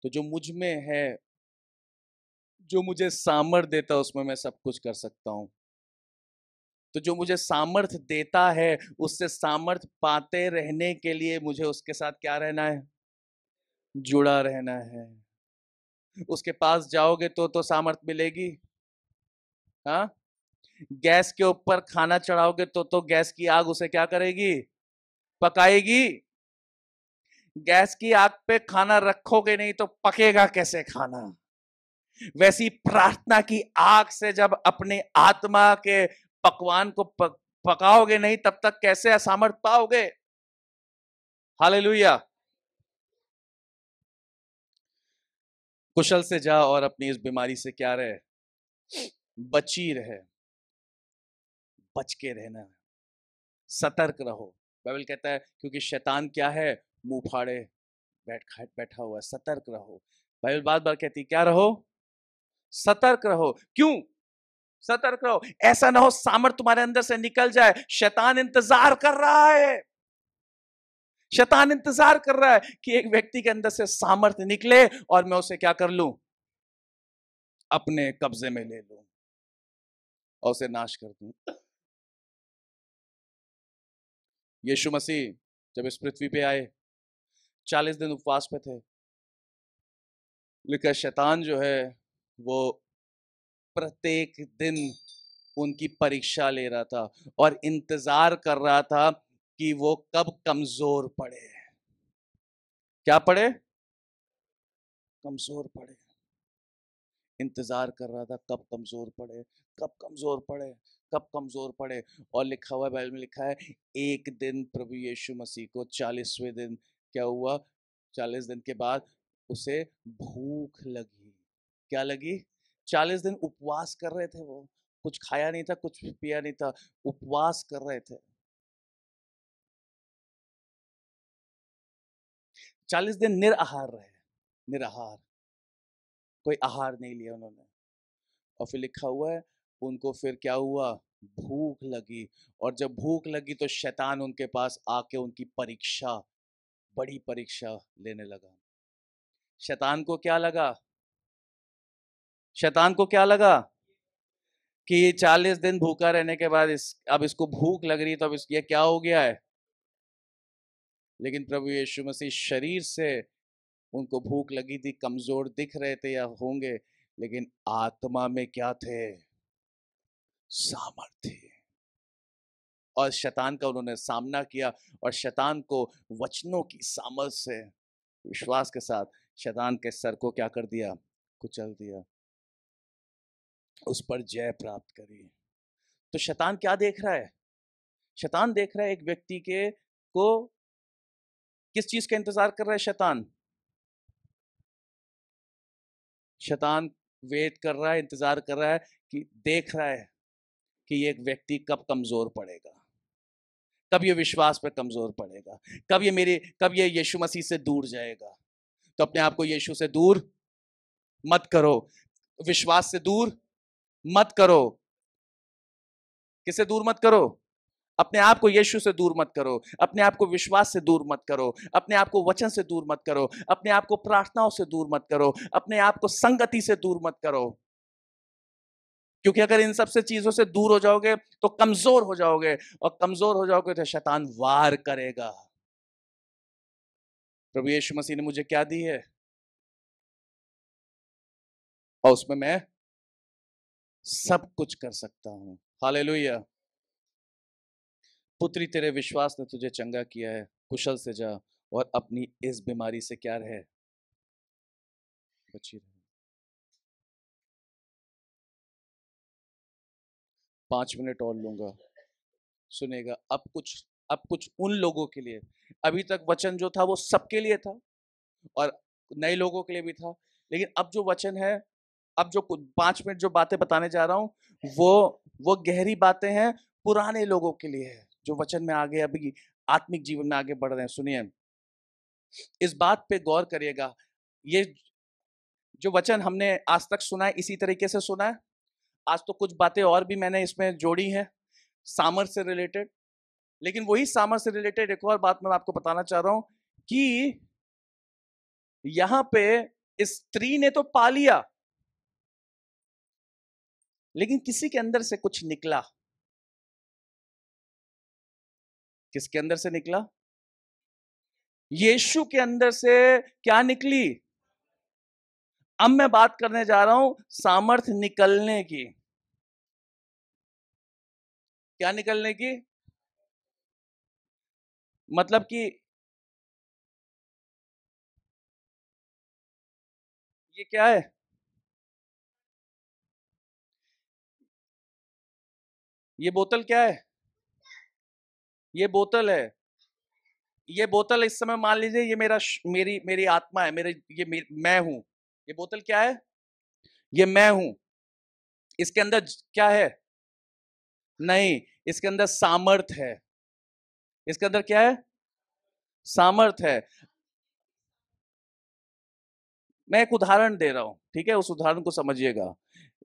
तो जो मुझ में है, जो मुझे सामर्थ देता है उसमें मैं सब कुछ कर सकता हूं। तो जो मुझे सामर्थ देता है, उससे सामर्थ पाते रहने के लिए मुझे उसके साथ क्या रहना है? जुड़ा रहना है। उसके पास जाओगे तो सामर्थ मिलेगी। हाँ, गैस के ऊपर खाना चढ़ाओगे तो गैस की आग उसे क्या करेगी? पकाएगी। गैस की आग पे खाना रखोगे नहीं तो पकेगा कैसे खाना? वैसी प्रार्थना की आग से जब अपने आत्मा के पकवान को पकाओगे नहीं तब तक कैसे असामर्थ पाओगे? हालेलुया। कुशल से जा और अपनी इस बीमारी से क्या रहे? बची रहे, बच के रहना है, सतर्क रहो। बाइबल कहता है क्योंकि शैतान क्या है? मुंह फाड़े बैठा हुआ है, सतर्क रहो। बाइबल बार बार कहती क्या रहो? सतर्क रहो। क्यों सतर्क रहो? ऐसा ना हो सामर्थ तुम्हारे अंदर से निकल जाए। शैतान इंतजार कर रहा है, शैतान इंतजार कर रहा है कि एक व्यक्ति के अंदर से सामर्थ्य निकले और मैं उसे क्या कर लूं? अपने कब्जे में ले लूं और उसे नाश कर दूं। यीशु मसीह जब इस पृथ्वी पे आए 40 दिन उपवास पे थे। लेकिन शैतान जो है वो प्रत्येक दिन उनकी परीक्षा ले रहा था और इंतजार कर रहा था कि वो कब कमजोर पड़े। क्या पड़े? कमजोर पड़े। इंतजार कर रहा था कब कमजोर पड़े, कब कमजोर पड़े, कब कमजोर पड़े। और लिखा हुआ है, बाइबल में लिखा है, एक दिन प्रभु यीशु मसीह को 40वें दिन क्या हुआ? 40 दिन के बाद उसे भूख लगी। क्या लगी? 40 दिन उपवास कर रहे थे वो, कुछ खाया नहीं था, कुछ पिया नहीं था, उपवास कर रहे थे। 40 दिन निराहार रहे, निराहार, कोई आहार नहीं लिया उन्होंने। और फिर लिखा हुआ है उनको फिर क्या हुआ? भूख लगी। और जब भूख लगी तो शैतान उनके पास आके उनकी परीक्षा, बड़ी परीक्षा लेने लगा। शैतान को क्या लगा? शैतान को क्या लगा? कि ये 40 दिन भूखा रहने के बाद अब इसको भूख लग रही है, तो अब ये क्या हो गया है? लेकिन प्रभु यीशु मसीह शरीर से उनको भूख लगी थी, कमजोर दिख रहे थे या होंगे, लेकिन आत्मा में क्या थे? सामर्थ्य। और शैतान का उन्होंने सामना किया और शैतान को वचनों की सामर्थ से, विश्वास के साथ शैतान के सर को क्या कर दिया? कुचल दिया, उस पर जय प्राप्त करी। तो शैतान क्या देख रहा है? शैतान देख रहा है एक व्यक्ति के को, किस चीज का इंतजार कर रहा है शैतान? शैतान वेट कर रहा है, इंतजार कर रहा है, कि देख रहा है कि ये एक व्यक्ति कब कमजोर पड़ेगा, कब ये विश्वास पे कमजोर पड़ेगा, कब ये यीशु मसीह से दूर जाएगा। तो अपने आप को यीशु से दूर मत करो, विश्वास से दूर मत करो। किससे दूर मत करो? अपने आप को यीशु से दूर मत करो, अपने आप को विश्वास से दूर मत करो, अपने आप को वचन से दूर मत करो, अपने आप को प्रार्थनाओं से दूर मत करो, अपने आप को संगति से दूर मत करो। क्योंकि अगर इन सब से चीजों से दूर हो जाओगे तो कमजोर हो जाओगे, और कमजोर हो जाओगे तो शैतान वार करेगा। प्रभु यीशु मसीह ने मुझे क्या दी है, और उसमें मैं सब कुछ कर सकता हूं। हालेलुया। पुत्री, तेरे विश्वास ने तुझे चंगा किया है, कुशल से जा और अपनी इस बीमारी से क्या रहे, बची रहे। 5 मिनट और लूंगा, सुनेगा। अब कुछ उन लोगों के लिए, अभी तक वचन जो था वो सबके लिए था और नए लोगों के लिए भी था, लेकिन अब जो वचन है, अब जो 5 मिनट जो बातें बताने जा रहा हूं, वो गहरी बातें हैं, पुराने लोगों के लिए है, जो वचन में आगे अभी आत्मिक जीवन में आगे बढ़ रहे हैं। सुनिए, इस बात पे गौर करिएगा। ये जो वचन हमने आज तक सुना है, इसी तरीके से सुना है। आज तो कुछ बातें और भी मैंने इसमें जोड़ी हैं सामर्थ से रिलेटेड, लेकिन वही सामर्थ से रिलेटेड एक और बात मैं आपको बताना चाह रहा हूं कि यहां पे इस स्त्री ने तो पा लिया, लेकिन किसी के अंदर से कुछ निकला। किसके अंदर से निकला? यीशु के अंदर से क्या निकली? अब मैं बात करने जा रहा हूं सामर्थ निकलने की। क्या निकलने की? मतलब कि ये क्या है? ये बोतल क्या है? ये बोतल है। ये बोतल इस समय मान लीजिए ये मेरी मेरी आत्मा है, मैं हूं। ये बोतल क्या है? ये मैं हूं। इसके अंदर क्या है? नहीं, इसके अंदर सामर्थ है। इसके अंदर क्या है? सामर्थ है। मैं एक उदाहरण दे रहा हूं, ठीक है? उस उदाहरण को समझिएगा।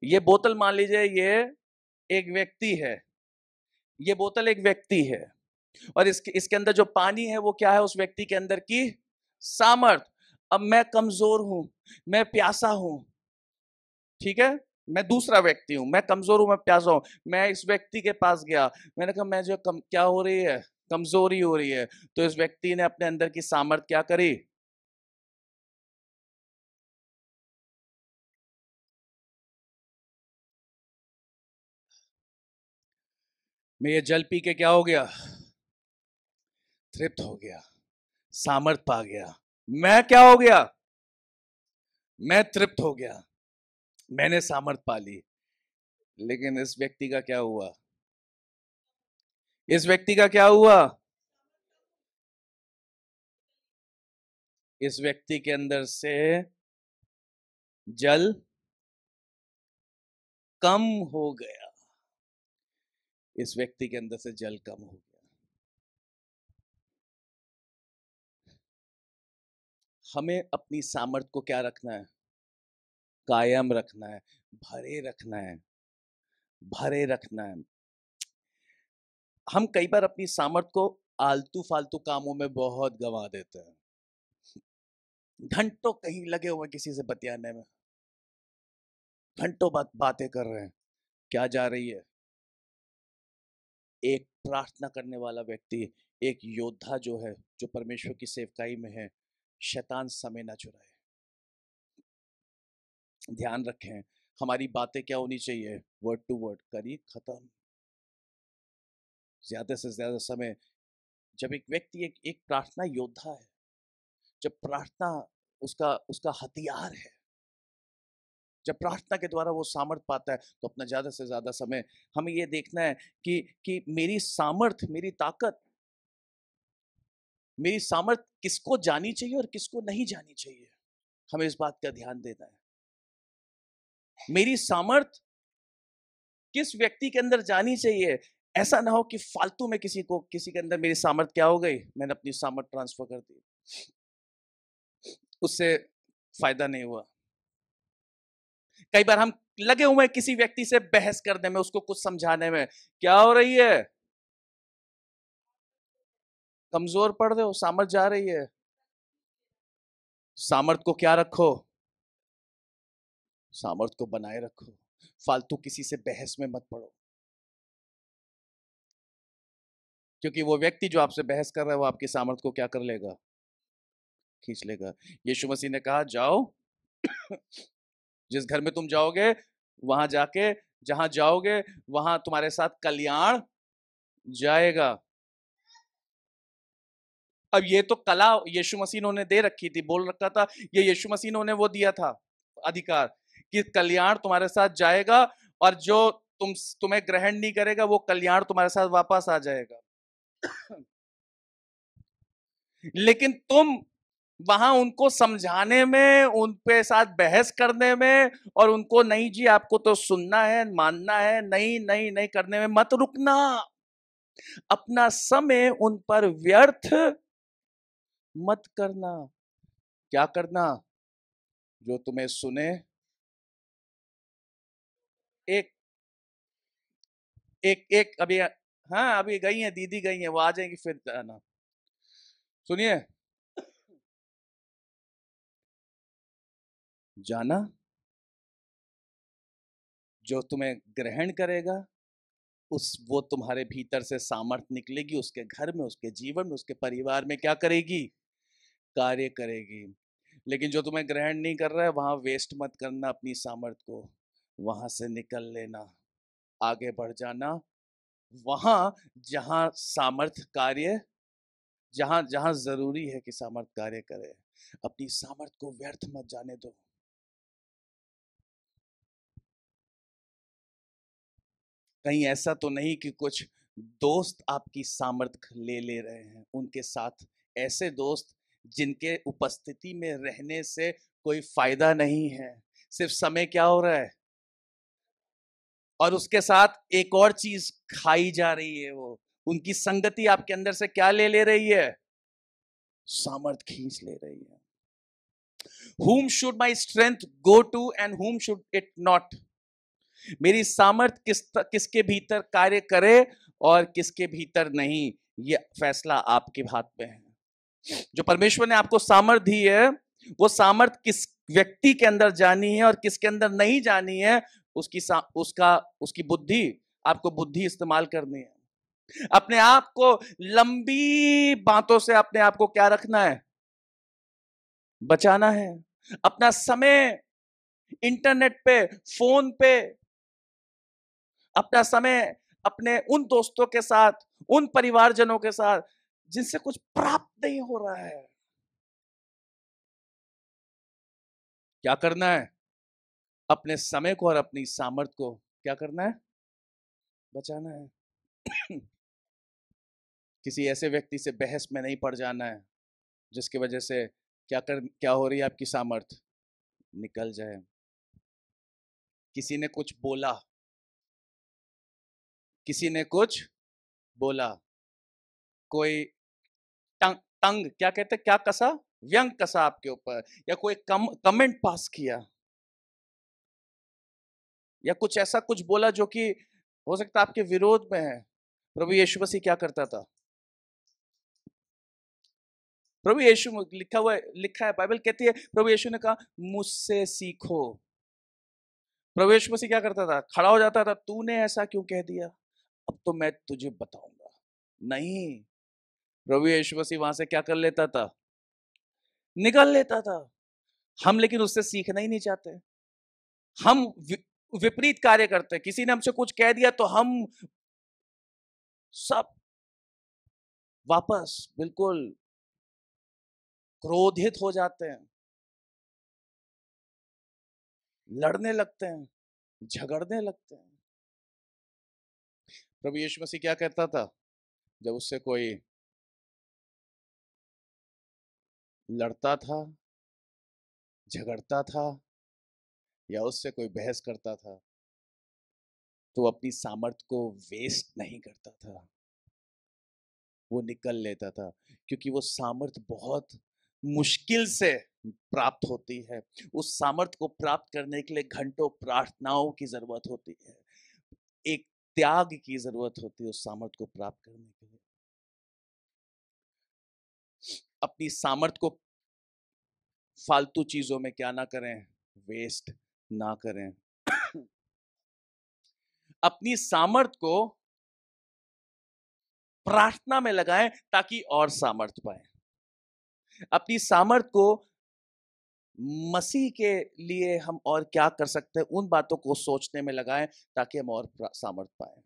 ये बोतल मान लीजिए ये एक व्यक्ति है। ये बोतल एक व्यक्ति है, और इसके इसके अंदर जो पानी है वो क्या है? उस व्यक्ति के अंदर की सामर्थ। अब मैं कमजोर हूं, मैं प्यासा हूं, ठीक है? मैं दूसरा व्यक्ति हूं, मैं कमजोर हूं, मैं प्यासा हूं। मैं इस व्यक्ति के पास गया, मैंने कहा मैं जो क्या हो रही है? कमजोरी हो रही है। तो इस व्यक्ति ने अपने अंदर की सामर्थ क्या करी? मैं ये जल पी के क्या हो गया? तृप्त हो गया, सामर्थ पा गया। मैं क्या हो गया? मैं तृप्त हो गया, मैंने सामर्थ पा ली। लेकिन इस व्यक्ति का क्या हुआ? इस व्यक्ति का क्या हुआ? इस व्यक्ति के अंदर से जल कम हो गया। इस व्यक्ति के अंदर से जल कम हो गया। हमें अपनी सामर्थ को क्या रखना है? कायम रखना है, भरे रखना है, भरे रखना है। हम कई बार अपनी सामर्थ को आलतू फालतू कामों में बहुत गंवा देते हैं। घंटों कहीं लगे हुए किसी से बतियाने में, घंटों बातें कर रहे हैं। क्या जा रही है? एक प्रार्थना करने वाला व्यक्ति, एक योद्धा जो है, जो परमेश्वर की सेवकाई में है, शैतान समय ना चुराए। ध्यान रखें, हमारी बातें क्या होनी चाहिए? वर्ड टू वर्ड, करी खत्म। ज्यादा से ज्यादा समय, जब एक व्यक्ति एक प्रार्थना योद्धा है, जब प्रार्थना उसका उसका हथियार है, जब प्रार्थना के द्वारा वो सामर्थ पाता है, तो अपना ज्यादा से ज्यादा समय हमें ये देखना है कि मेरी सामर्थ, मेरी सामर्थ किसको जानी चाहिए और किसको नहीं जानी चाहिए। हमें इस बात का ध्यान देना है। मेरी सामर्थ किस व्यक्ति के अंदर जानी चाहिए? ऐसा ना हो कि फालतू में किसी के अंदर मेरी सामर्थ क्या हो गई, मैंने अपनी सामर्थ ट्रांसफर कर दी, उससे फायदा नहीं हुआ। कई बार हम लगे हुए हैं किसी व्यक्ति से बहस करने में, उसको कुछ समझाने में, क्या हो रही है? कमजोर पड़ रहे हो, सामर्थ जा रही है। सामर्थ को क्या रखो? सामर्थ को बनाए रखो। फालतू किसी से बहस में मत पड़ो, क्योंकि वो व्यक्ति जो आपसे बहस कर रहा है वो आपकी सामर्थ को क्या कर लेगा? खींच लेगा। यीशु मसीह ने कहा, जाओ जिस घर में तुम जाओगे, वहां जाके, जहां जाओगे वहां तुम्हारे साथ कल्याण जाएगा। अब ये तो कला यीशु मसीह ने दे रखी थी, बोल रखा था, ये यीशु मसीह ने वो दिया था अधिकार कि कल्याण तुम्हारे साथ जाएगा, और जो तुम्हें ग्रहण नहीं करेगा वो कल्याण तुम्हारे साथ वापस आ जाएगा। लेकिन तुम वहां उनको समझाने में, उनके साथ बहस करने में, और उनको नहीं जी आपको तो सुनना है, मानना है, नहीं नहीं नहीं करने में मत रुकना। अपना समय उन पर व्यर्थ मत करना। क्या करना? जो तुम्हें सुने, एक एक एक अभी, हाँ अभी गई है दीदी, गई है, वो आ जाएंगी फिर आना। सुनिए, जाना, जो तुम्हें ग्रहण करेगा उस वो तुम्हारे भीतर से सामर्थ्य निकलेगी, उसके घर में, उसके जीवन में, उसके परिवार में क्या करेगी? कार्य करेगी। लेकिन जो तुम्हें ग्रहण नहीं कर रहा है, वहां वेस्ट मत करना अपनी सामर्थ्य को, वहां से निकल लेना, आगे बढ़ जाना। वहां जहां सामर्थ्य कार्य, जहां जहां जरूरी है कि सामर्थ्य कार्य करे, अपनी सामर्थ्य को व्यर्थ मत जाने दो। कहीं ऐसा तो नहीं कि कुछ दोस्त आपकी सामर्थ्य ले रहे हैं, उनके साथ ऐसे दोस्त जिनके उपस्थिति में रहने से कोई फायदा नहीं है, सिर्फ समय क्या हो रहा है, और उसके साथ एक और चीज खाई जा रही है, वो उनकी संगति आपके अंदर से क्या ले रही है? सामर्थ खींच ले रही है। whom should my strength go to and whom should it not? मेरी सामर्थ किसके भीतर कार्य करे और किसके भीतर नहीं, ये फैसला आपके हाथ में है। जो परमेश्वर ने आपको सामर्थ दी है, वो सामर्थ किस व्यक्ति के अंदर जानी है और किसके अंदर नहीं जानी है, उसकी बुद्धि, आपको बुद्धि इस्तेमाल करनी है। अपने आप को लंबी बातों से अपने आप को क्या रखना है? बचाना है। अपना समय इंटरनेट पे, फोन पे, अपना समय अपने उन दोस्तों के साथ, उन परिवारजनों के साथ जिनसे कुछ प्राप्त नहीं हो रहा है, क्या करना है? अपने समय को और अपनी सामर्थ्य को क्या करना है? बचाना है। किसी ऐसे व्यक्ति से बहस में नहीं पड़ जाना है जिसकी वजह से क्या हो रही है, आपकी सामर्थ्य निकल जाए। किसी ने कुछ बोला, किसी ने कुछ बोला, कोई तंग क्या कहते, क्या कसा, व्यंग कसा आपके ऊपर, या कोई कमेंट पास किया, या कुछ ऐसा कुछ बोला जो कि हो सकता है आपके विरोध में है। प्रभु यीशु मसीह क्या करता था? प्रभु यीशु, लिखा है, बाइबल कहती है, प्रभु यीशु ने कहा मुझसे सीखो। प्रभु यीशु मसीह क्या करता था? खड़ा हो जाता था, तूने ऐसा क्यों कह दिया, अब तो मैं तुझे बताऊंगा। नहीं, प्रभु यीशु मसीह वहां से क्या कर लेता था? निकल लेता था। हम लेकिन उससे सीखना ही नहीं चाहते। हम विपरीत कार्य करते हैं। किसी ने हमसे कुछ कह दिया तो हम सब वापस बिल्कुल क्रोधित हो जाते हैं, लड़ने लगते हैं, झगड़ने लगते हैं। प्रभु यीशु मसीह क्या कहता था जब उससे कोई लड़ता था, झगड़ता था, या उससे कोई बहस करता था तो वो अपनी सामर्थ्य को वेस्ट नहीं करता था, वो निकल लेता था, क्योंकि वो सामर्थ्य बहुत मुश्किल से प्राप्त होती है। उस सामर्थ्य को प्राप्त करने के लिए घंटों प्रार्थनाओं की जरूरत होती है, एक त्याग की जरूरत होती है उस सामर्थ्य को प्राप्त करने के लिए। अपनी सामर्थ्य को फालतू चीजों में क्या ना करें, वेस्ट ना करें। अपनी सामर्थ्य को प्रार्थना में लगाएं ताकि और सामर्थ्य पाए। अपनी सामर्थ्य को मसीह के लिए हम और क्या कर सकते हैं, उन बातों को सोचने में लगाएं ताकि हम और सामर्थ्य पाए।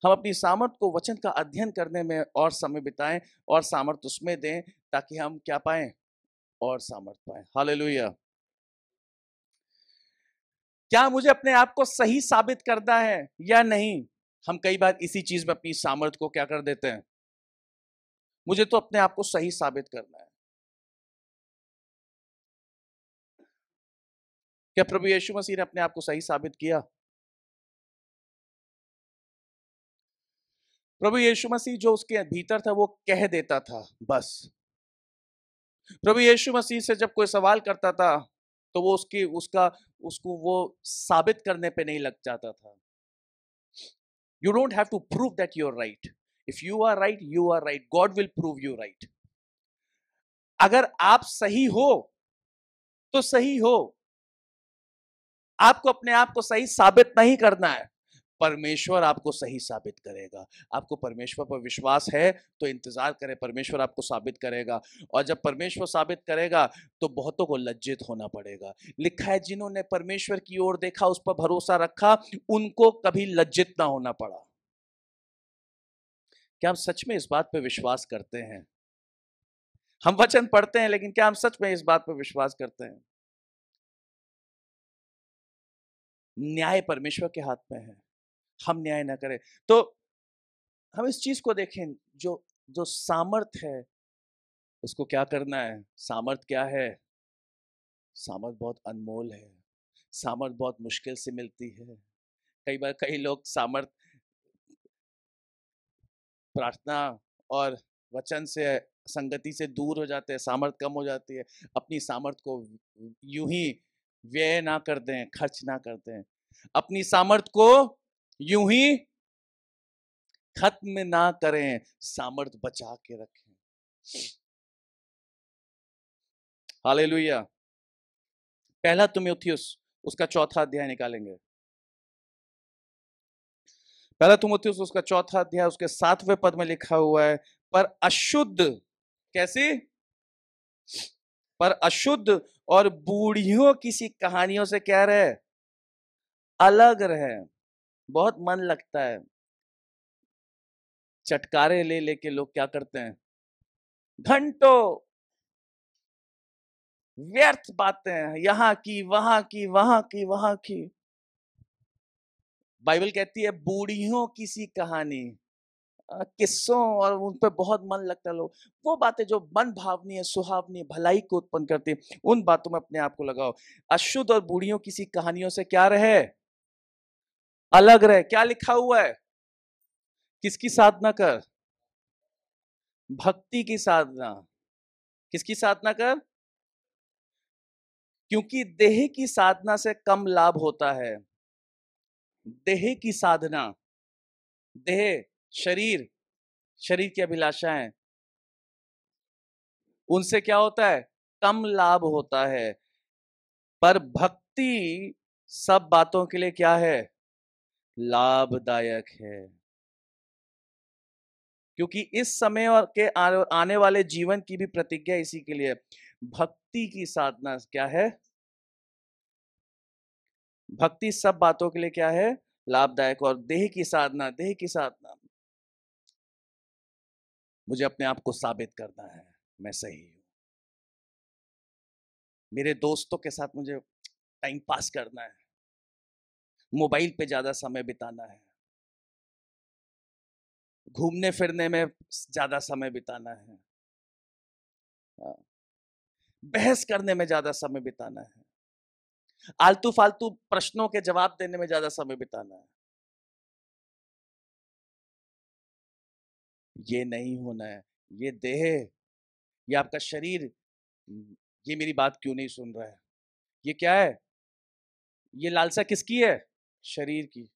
हम अपनी सामर्थ्य को वचन का अध्ययन करने में और समय बिताएं और सामर्थ्य उसमें दें ताकि हम क्या पाएं, और सामर्थ्य पाएं। हालेलुया। क्या मुझे अपने आप को सही साबित करना है या नहीं? हम कई बार इसी चीज में अपनी सामर्थ्य को क्या कर देते हैं, मुझे तो अपने आप को सही साबित करना है। क्या प्रभु यीशु मसीह ने अपने आप को सही साबित किया? प्रभु यीशु मसीह जो उसके भीतर था वो कह देता था बस। प्रभु यीशु मसीह से जब कोई सवाल करता था तो वो उसको वो साबित करने पे नहीं लग जाता था। You don't have to prove that you're right. If you are right, you are right. God will prove you right. अगर आप सही हो तो सही हो, आपको अपने आप को सही साबित नहीं करना है, परमेश्वर आपको सही साबित करेगा। आपको परमेश्वर पर विश्वास है तो इंतजार करें, परमेश्वर आपको साबित करेगा। और जब परमेश्वर साबित करेगा तो बहुतों को लज्जित होना पड़ेगा। लिखा है जिन्होंने परमेश्वर की ओर देखा, उस पर भरोसा रखा, उनको कभी लज्जित ना होना पड़ा। क्या हम सच में इस बात पर विश्वास करते हैं? हम वचन पढ़ते हैं लेकिन क्या हम सच में इस बात पर विश्वास करते हैं? न्याय परमेश्वर के हाथ में है, हम न्याय ना करें। तो हम इस चीज को देखें, जो जो सामर्थ है उसको क्या करना है। सामर्थ क्या है? सामर्थ बहुत अनमोल है, सामर्थ बहुत मुश्किल से मिलती है। कई बार कई लोग सामर्थ प्रार्थना और वचन से संगति से दूर हो जाते हैं, सामर्थ कम हो जाती है। अपनी सामर्थ को यूं ही व्यय ना कर दें, खर्च ना कर दें। अपनी सामर्थ को यूं ही खत्म ना करें, सामर्थ बचा के रखें। हालेलुया। पहला तिमुथियुस उसका 4था अध्याय निकालेंगे। पहला तिमुथियुस उसका 4था अध्याय उसके 7वें पद में लिखा हुआ है, पर अशुद्ध कैसी, पर अशुद्ध और बूढ़ियों किसी कहानियों से क्या रहे, अलग रहे। बहुत मन लगता है, चटकारे ले लेके लोग क्या करते हैं, घंटों व्यर्थ बातें, यहां की वहां की, वहां की वहां की। बाइबल कहती है बूढ़ियों की सी कहानी, किस्सों, और उन पे बहुत मन लगता है। लोग वो बातें जो मन भावनी है, सुहावनी है, भलाई को उत्पन्न करती है, उन बातों में अपने आप को लगाओ। अशुद्ध और बूढ़ियों की सी कहानियों से क्या रहे, अलग रहे। क्या लिखा हुआ है, किसकी साधना कर, भक्ति की साधना। किसकी साधना कर? क्योंकि देह की साधना से कम लाभ होता है। देह की साधना, देह शरीर, शरीर की अभिलाषाएं, उनसे क्या होता है, कम लाभ होता है। पर भक्ति सब बातों के लिए क्या है, लाभदायक है। क्योंकि इस समय और के आने वाले जीवन की भी प्रतिज्ञा इसी के लिए। भक्ति की साधना क्या है, भक्ति सब बातों के लिए क्या है, लाभदायक। और देह की साधना, देह की साधना, मुझे अपने आप को साबित करना है मैं सही हूं। मेरे दोस्तों के साथ मुझे टाइम पास करना है, मोबाइल पे ज्यादा समय बिताना है, घूमने फिरने में ज्यादा समय बिताना है, बहस करने में ज्यादा समय बिताना है। आलतू फालतू प्रश्नों के जवाब देने में ज्यादा समय बिताना है। ये नहीं होना है। ये देह, ये आपका शरीर, ये मेरी बात क्यों नहीं सुन रहा है? ये क्या है? ये लालसा किसकी है? शरीर की।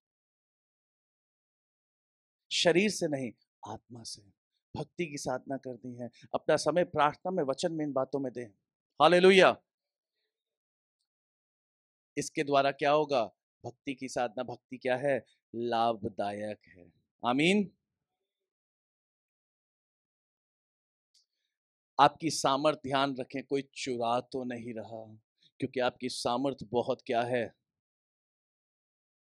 शरीर से नहीं, आत्मा से भक्ति की साधना करनी है। अपना समय प्रार्थना में, वचन में, इन बातों में दें। हालेलुया। इसके द्वारा क्या होगा? भक्ति की साधना, भक्ति क्या है? लाभदायक है। आमीन। आपकी सामर्थ्य, ध्यान रखें, कोई चुरा तो नहीं रहा, क्योंकि आपकी सामर्थ्य बहुत क्या है?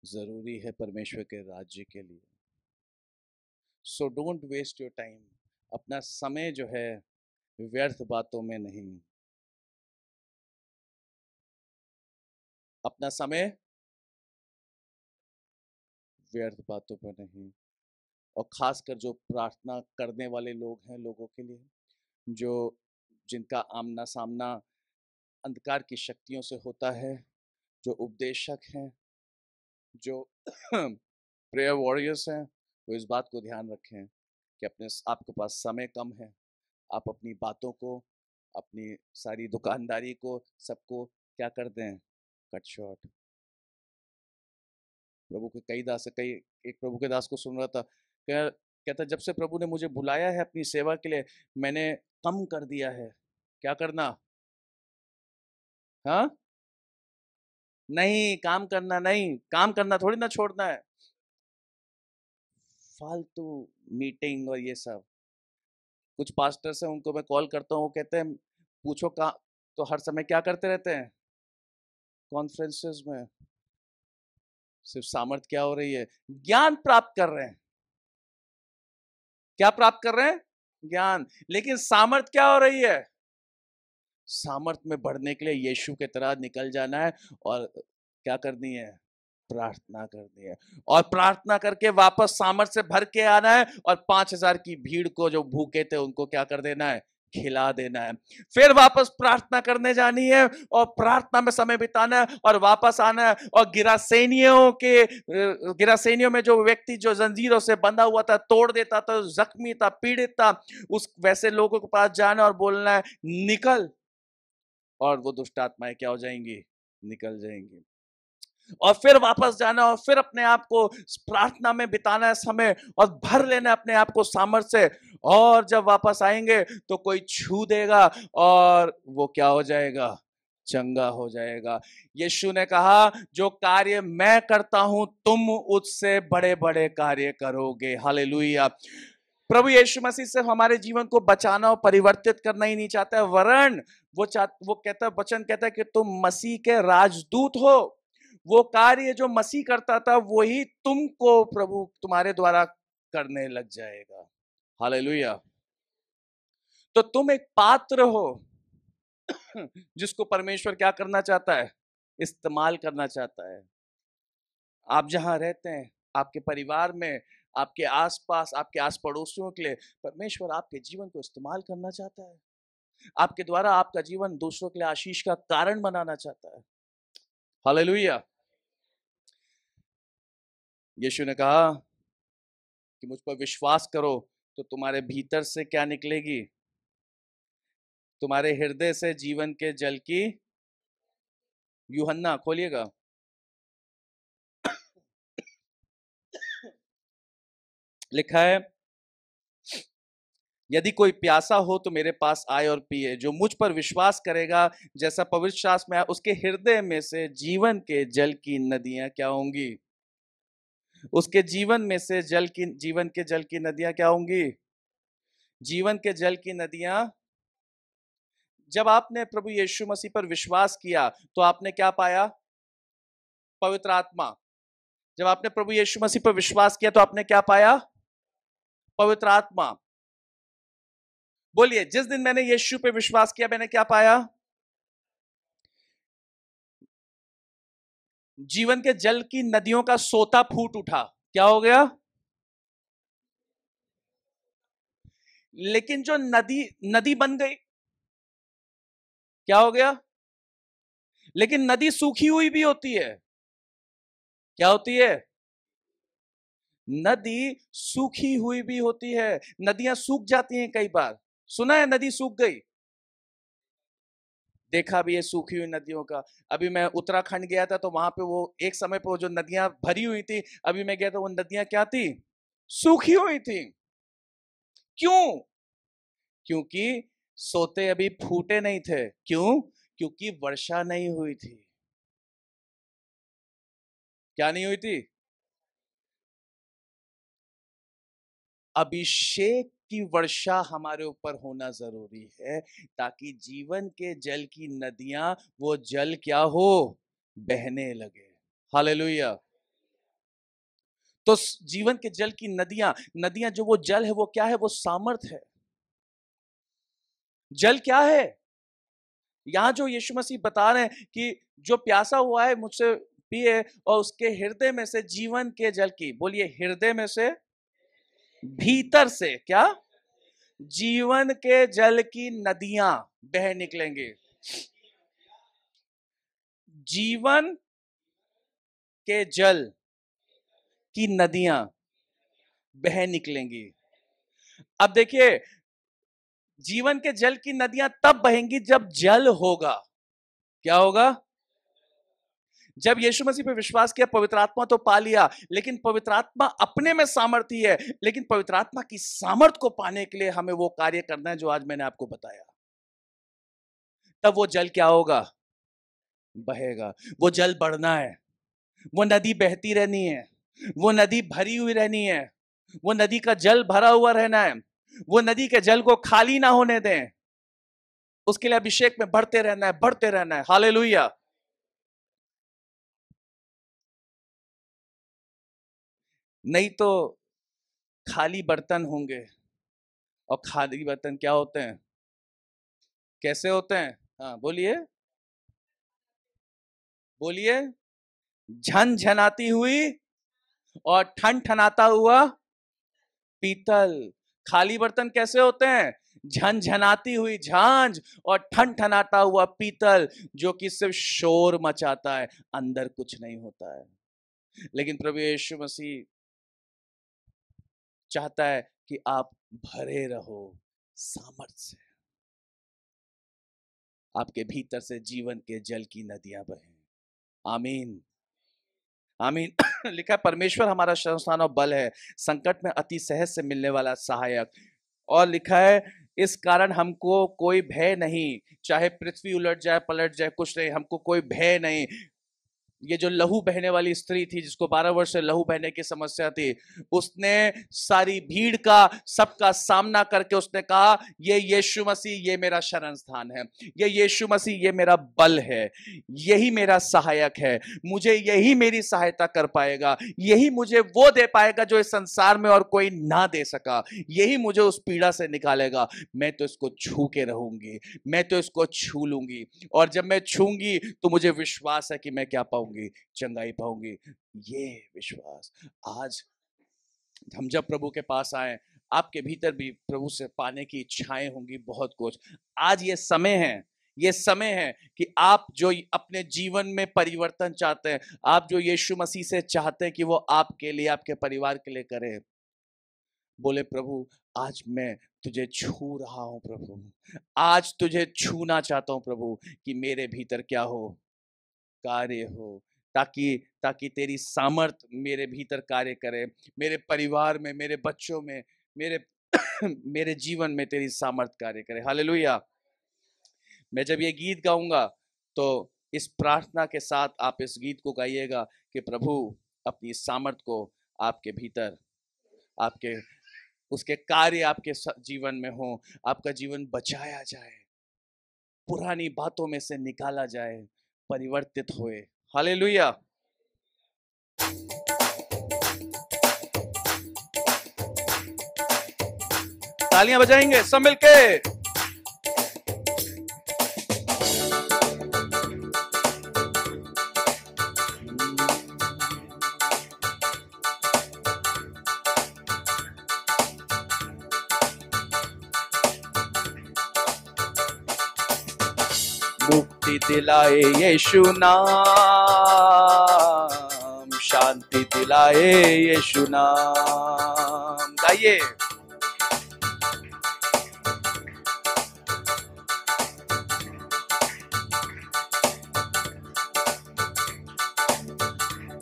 जरूरी है परमेश्वर के राज्य के लिए। So don't waste your time. अपना समय जो है व्यर्थ बातों में नहीं, अपना समय व्यर्थ बातों पर नहीं। और खासकर जो प्रार्थना करने वाले लोग हैं, लोगों के लिए जो, जिनका आमना सामना अंधकार की शक्तियों से होता है, जो उपदेशक हैं, जो प्रेयर वॉरियर्स हैं, वो इस बात को ध्यान रखें कि अपने आपके पास समय कम है। आप अपनी बातों को, अपनी सारी दुकानदारी को, सबको क्या कर दें? Cut short. प्रभु के कई दास, कई एक प्रभु के दास को सुन रहा था, कहता जब से प्रभु ने मुझे बुलाया है अपनी सेवा के लिए, मैंने कम कर दिया है। क्या करना? हाँ, नहीं काम करना, नहीं काम करना थोड़ी ना छोड़ना है। फालतू मीटिंग और ये सब। कुछ पास्टर्स हैं, उनको मैं कॉल करता हूँ, वो कहते हैं पूछो कहाँ, तो हर समय क्या करते रहते हैं? कॉन्फ्रेंसेस में। सिर्फ सामर्थ क्या हो रही है? ज्ञान प्राप्त कर रहे हैं। क्या प्राप्त कर रहे हैं? ज्ञान। लेकिन सामर्थ क्या हो रही है? सामर्थ में बढ़ने के लिए यीशु के तरह निकल जाना है और क्या करनी है? प्रार्थना करनी है। और प्रार्थना करके वापस सामर्थ से भर के आना है, और 5,000 की भीड़ को, जो भूखे थे, उनको क्या कर देना है? खिला देना है। फिर वापस प्रार्थना करने जानी है और प्रार्थना में समय बिताना है और वापस आना है। और गिरासेनियों में जो व्यक्ति जो जंजीरों से बंधा हुआ था, तोड़ देता था, जख्मी था, पीड़ित था, उस वैसे लोगों के पास जाना और बोलना है निकल, और वो दुष्ट आत्माएं क्या हो जाएंगी? निकल जाएंगी। और फिर वापस जाना और फिर अपने आप को प्रार्थना में बिताना है समय, और भर लेना अपने आप को सामर्थ्य से। और जब वापस आएंगे तो कोई छू देगा और वो क्या हो जाएगा? चंगा हो जाएगा। यीशु ने कहा जो कार्य मैं करता हूं तुम उससे बड़े बड़े कार्य करोगे। हालेलुया। प्रभु यीशु मसीह सिर्फ हमारे जीवन को बचाना और परिवर्तित करना ही नहीं चाहता है, वरन वो कहता है, वचन कहता है कि तुम मसीह के राजदूत हो। वो कार्य जो मसीह करता था वही तुमको प्रभु तुम्हारे द्वारा करने लग जाएगा। हालेलुया। तो तुम एक पात्र हो जिसको परमेश्वर क्या करना चाहता है? इस्तेमाल करना चाहता है। आप जहां रहते हैं, आपके परिवार में, आपके आसपास, आपके आस पड़ोसियों के लिए परमेश्वर आपके जीवन को इस्तेमाल करना चाहता है। आपके द्वारा आपका जीवन दूसरों के लिए आशीष का कारण बनाना चाहता है। हालेलुया। यीशु ने कहा कि मुझ पर विश्वास करो तो तुम्हारे भीतर से क्या निकलेगी? तुम्हारे हृदय से जीवन के जल की, यूहन्ना खोलिएगा, लिखा है यदि कोई प्यासा हो तो मेरे पास आए और पिए, जो मुझ पर विश्वास करेगा, जैसा पवित्र शास्त्र में है, उसके हृदय में से जीवन के जल की नदियां क्या होंगी? उसके जीवन में से जीवन के जल की नदियां क्या होंगी? जीवन के जल की नदियां। जब आपने प्रभु यीशु मसीह पर विश्वास किया तो आपने क्या पाया? पवित्र आत्मा। जब आपने प्रभु यीशु मसीह पर विश्वास किया तो आपने क्या पाया? पवित्र आत्मा। बोलिए, जिस दिन मैंने यीशु पे विश्वास किया मैंने क्या पाया? जीवन के जल की नदियों का सोता फूट उठा। क्या हो गया? लेकिन जो नदी नदी बन गई, क्या हो गया? लेकिन नदी सूखी हुई भी होती है। क्या होती है? नदी सूखी हुई भी होती है। नदियां सूख जाती हैं कई बार। सुना है नदी सूख गई? देखा भी है सूखी हुई नदियों का। अभी मैं उत्तराखंड गया था तो वहां पे वो एक समय पे वो जो नदियां भरी हुई थी, अभी मैं गया था वो नदियां क्या थी? सूखी हुई थी। क्यों? क्योंकि सोते अभी फूटे नहीं थे। क्यों? क्योंकि वर्षा नहीं हुई थी। क्या नहीं हुई थी? अभिषेक की वर्षा हमारे ऊपर होना जरूरी है, ताकि जीवन के जल की नदियां, वो जल क्या हो? बहने लगे। हालेलुया। तो जीवन के जल की नदियां, नदियां जो वो जल है वो क्या है? वो सामर्थ है। जल क्या है? यहां जो यीशु मसीह बता रहे हैं कि जो प्यासा हुआ है मुझसे पिए, और उसके हृदय में से जीवन के जल की, बोलिए हृदय में से, भीतर से क्या? जीवन के जल की नदियां बह निकलेंगे। जीवन के जल की नदियां बह निकलेंगी। अब देखिए, जीवन के जल की नदियां तब बहेंगी जब जल होगा। क्या होगा? जब यीशु मसीह पे विश्वास किया, पवित्र आत्मा तो पा लिया, लेकिन पवित्र आत्मा अपने में सामर्थ्य है, लेकिन पवित्र आत्मा की सामर्थ को पाने के लिए हमें वो कार्य करना है जो आज मैंने आपको बताया। तब वो जल क्या होगा? बहेगा। वो जल बढ़ना है। वो नदी बहती रहनी है। वो नदी भरी हुई रहनी है। वो नदी का जल भरा हुआ रहना है। वो नदी के जल को खाली ना होने दें। उसके लिए अभिषेक में बढ़ते रहना है, बढ़ते रहना है। हालेलुया। नहीं तो खाली बर्तन होंगे। और खाली बर्तन क्या होते हैं? कैसे होते हैं? हाँ बोलिए, बोलिए। झनझनाती हुई और ठन ठनाता हुआ पीतल। खाली बर्तन कैसे होते हैं? झनझनाती हुई झांझ और ठन ठनाता हुआ पीतल, जो कि सिर्फ शोर मचाता है, अंदर कुछ नहीं होता है। लेकिन प्रभु यीशु मसीह चाहता है कि आप भरे रहो सामर्थ से। आपके भीतर से जीवन के जल की नदियां बहें। आमीन, आमीन। लिखा है, परमेश्वर हमारा शरणस्थान और बल है, संकट में अति सहज से मिलने वाला सहायक। और लिखा है, इस कारण हमको कोई भय नहीं, चाहे पृथ्वी उलट जाए पलट जाए, कुछ नहीं, हमको कोई भय नहीं। ये जो लहू बहने वाली स्त्री थी, जिसको 12 वर्ष से लहू बहने की समस्या थी, उसने सारी भीड़ का, सबका सामना करके उसने कहा, ये यीशु मसीह ये मेरा शरण स्थान है, ये यीशु मसीह ये मेरा बल है, यही मेरा सहायक है, मुझे यही मेरी सहायता कर पाएगा, यही मुझे वो दे पाएगा जो इस संसार में और कोई ना दे सका, यही मुझे उस पीड़ा से निकालेगा। मैं तो इसको छू के रहूंगी, मैं तो इसको छू लूंगी, और जब मैं छूंगी तो मुझे विश्वास है कि मैं क्या पाऊंगी? चंगाई पाऊंगी। ये विश्वास आज हम जब प्रभु के पास आए, आपके भीतर भी प्रभु से पाने की इच्छाएं होंगी बहुत कुछ। आज ये समय है, ये समय है कि आप जो अपने जीवन में परिवर्तन चाहते हैं, आप जो यीशु मसीह से चाहते हैं कि वो आपके लिए, आपके परिवार के लिए करे, बोले प्रभु आज मैं तुझे छू रहा हूं प्रभु, आज तुझे छूना चाहता हूं प्रभु, कि मेरे भीतर क्या हो? कार्य हो, ताकि ताकि तेरी सामर्थ मेरे भीतर कार्य करे, मेरे परिवार में, मेरे बच्चों में, मेरे मेरे जीवन में तेरी सामर्थ कार्य करे। हालेलुया। मैं जब ये गीत गाऊंगा तो इस प्रार्थना के साथ आप इस गीत को गाइएगा कि प्रभु अपनी सामर्थ को आपके भीतर, आपके उसके कार्य आपके जीवन में हो, आपका जीवन बचाया जाए, पुरानी बातों में से निकाला जाए, परिवर्तित होए। हालेलुया। तालियां बजाएंगे सब मिलके। मुक्ति दिलाए यीशु नाम, शांति दिलाए यीशु नाम। गाइए।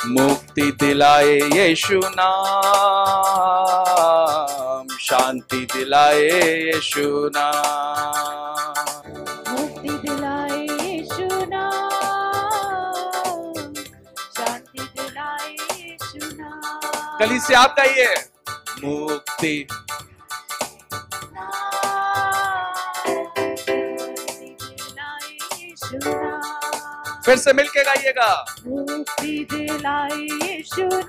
मुक्ति दिलाए यीशु नाम, शांति दिलाए यीशु नाम। मुक्ति दिलाए यीशु नाम, शांति दिलाए यीशु नाम। गली से आप गाइए। मुक्ति दिलाए यीशु नाम। फिर से मिलके गाइएगा। मुक्ति दिलाए यीशु नाम,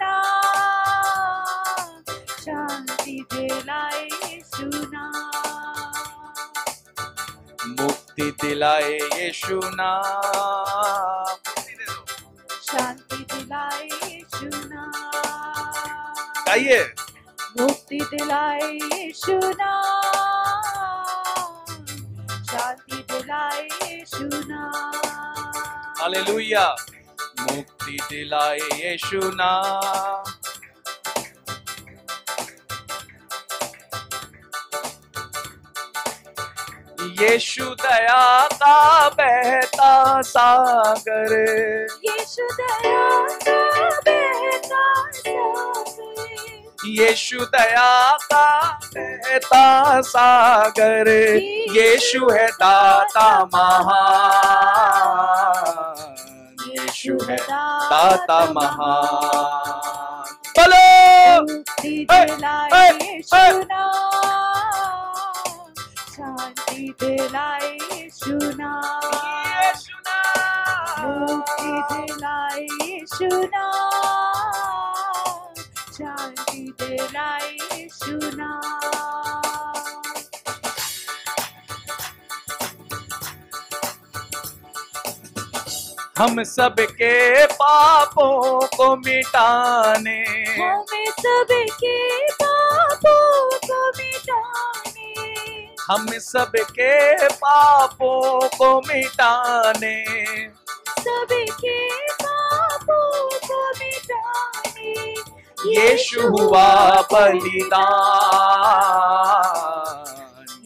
शांति दिलाए यीशु नाम। मुक्ति दिलाए यीशु नाम, शांति दिलाए यीशु नाम। गाइए। मुक्ति दिलाए यीशु नाम, शांति दिलाए यीशु नाम। हालेलुया। मुक्ति दिलाए यीशु नाम। यीशु दया का बहता सागर, यीशु दया का बहता सागर। यीशु दया का बहता सागर, यीशु है दाता महान, यीशु है दाता महान। बोलो। मुक्ति दिलाए यीशु नाम, शांति दिलाए यीशु नाम। मुक्ति दिलाए यीशु नाम, शांति दिलाए यीशु नाम। हम सबके पापों को मिटाने, हमें सबके पापों को मिटाने। हम सबके पापों को मिटाने, सबके पापों को मिटाने। यीशु हुआ बलिदान,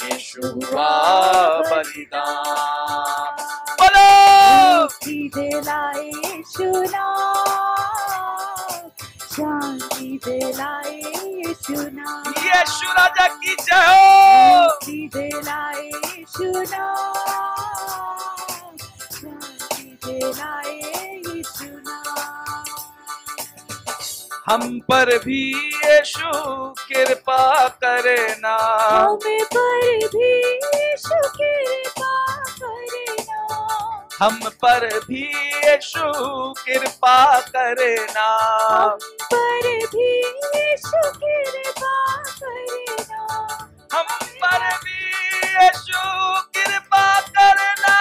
यीशु हुआ बलिदान। बोलो। मुक्ति दिलाए यीशु नाम, शांति दिलाए यीशु नाम। यीशु राजा की जय हो। मुक्ति दिलाए यीशु नाम, शांति दिलाए यीशु नाम। हम पर भी यीशु कृपा करना, हमें पर भी यीशु कृपा करना। हम पर भी यीशु कृपा करना, हम पर भी यीशु कृपा करना। हम पर भी यीशु कृपा करना,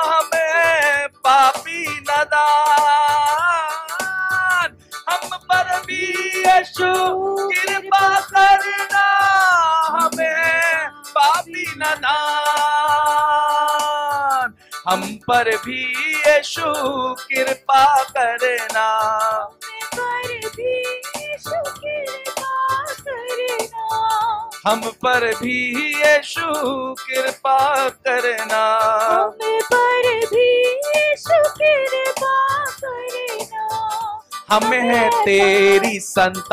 हमें पापी नादान। हम पर भी यीशु कृपा करना, हमें पापी नादान। हम पर भी यीशु कृपा करना, पर भी यीशु कृपा करना। हम पर भी यीशु कृपा करना। हमें पर भी यीशु कृपा करना। हमें है तेरी संतान,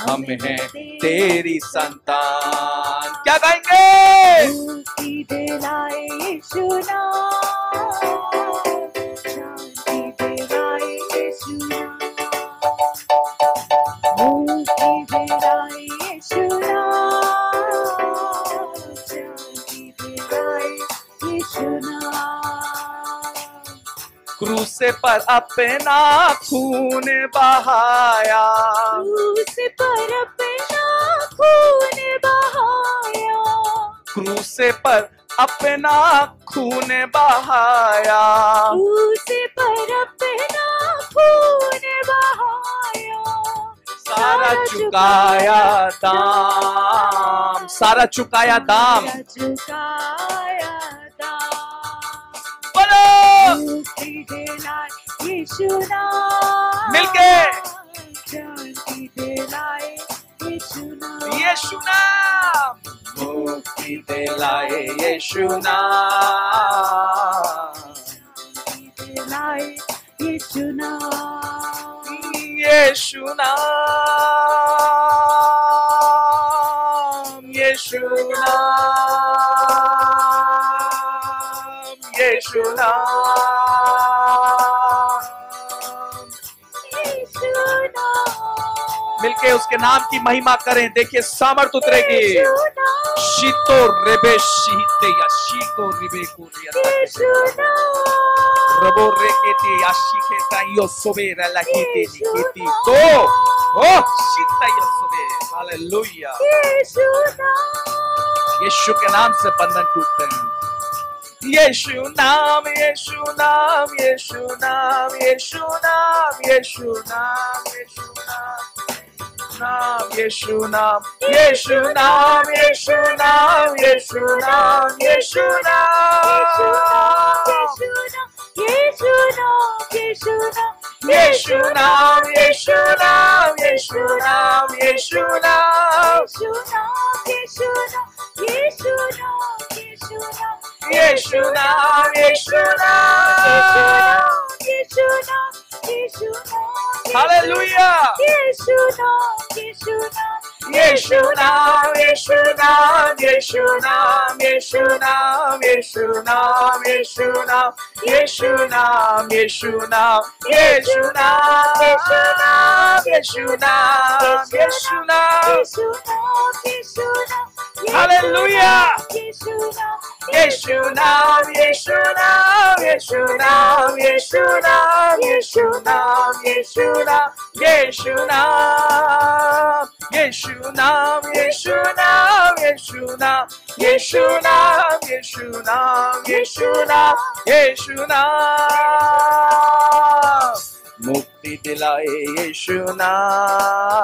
हम है तेरी संतान। क्या गाएंगे? मुक्ति दिलाए यीशु नाम, शांति दिलाए यीशु नाम। मुक्ति दिलाए यीशु नाम, शांति दिलाए यीशु नाम। क्रूस पर अपना खून बहाया, क्रूस पर अपना खून बहाया। क्रूस पर अपना खून बहाया, क्रूस पर अपना खून बहाया। सारा चुकाया दाम, सारा चुकाया दाम। सारा चुकाया बोलो मुक्ति दिलाए यीशु नाम, मिलके। शांति दिलाए यीशु नाम, यीशु नाम मुक्ति दिलाए यीशु नाम, शांति दिलाए यीशु नाम, यीशु नाम, यीशु नाम, यीशु नाम। यीशु नाम, मिलके उसके नाम की महिमा करें। देखिए सामर्थ उतरेगी। यीशु नाम, शीतो रिबे शीते या शीको रिबे कुरिया यीशु नाम, रबो रेकेते या शीखेता यो सोबेरा लकीते निकीती तो ओ शीता यो सोबे। हालेलुया। यीशु नाम, यीशु के नाम से बंधन टूटते हैं। यीशु नाम, यीशु नाम, यीशु नाम, यीशु नाम, यीशु नाम, यीशु नाम, नाम यीशु नाम, यीशु नाम, यीशु नाम, यीशु नाम, यीशु नाम, यीशु नाम, यीशु नाम, यीशु नाम, यीशु नाम, यीशु नाम, यीशु नाम, यीशु नाम, यीशु नाम, यीशु नाम, यीशु यीशु नाम, नाम, यीशु नाम। यीशु नाम, यीशु नाम, हालेलुया। यीशु नाम, यीशु नाम, यीशु नाम, यीशु नाम, यीशु नाम, यीशु नाम, यीशु नाम, यीशु नाम, यीशु नाम, यीशु नाम, यीशु नाम, यीशु नाम, यीशु नाम। यीशु नाम, यीशु नाम, हालेलुया। यीशु नाम, यीशु नाम, यीशु नाम, यीशु नाम, यीशु नाम, यीशु नाम, यीशु नाम, यीशु नाम, यीशु नाम, यीशु नाम, यीशु नाम, यीशु नाम, यीशु नाम, यीशु नाम, यीशु नाम। मुक्ति दिलाए यीशु नाम,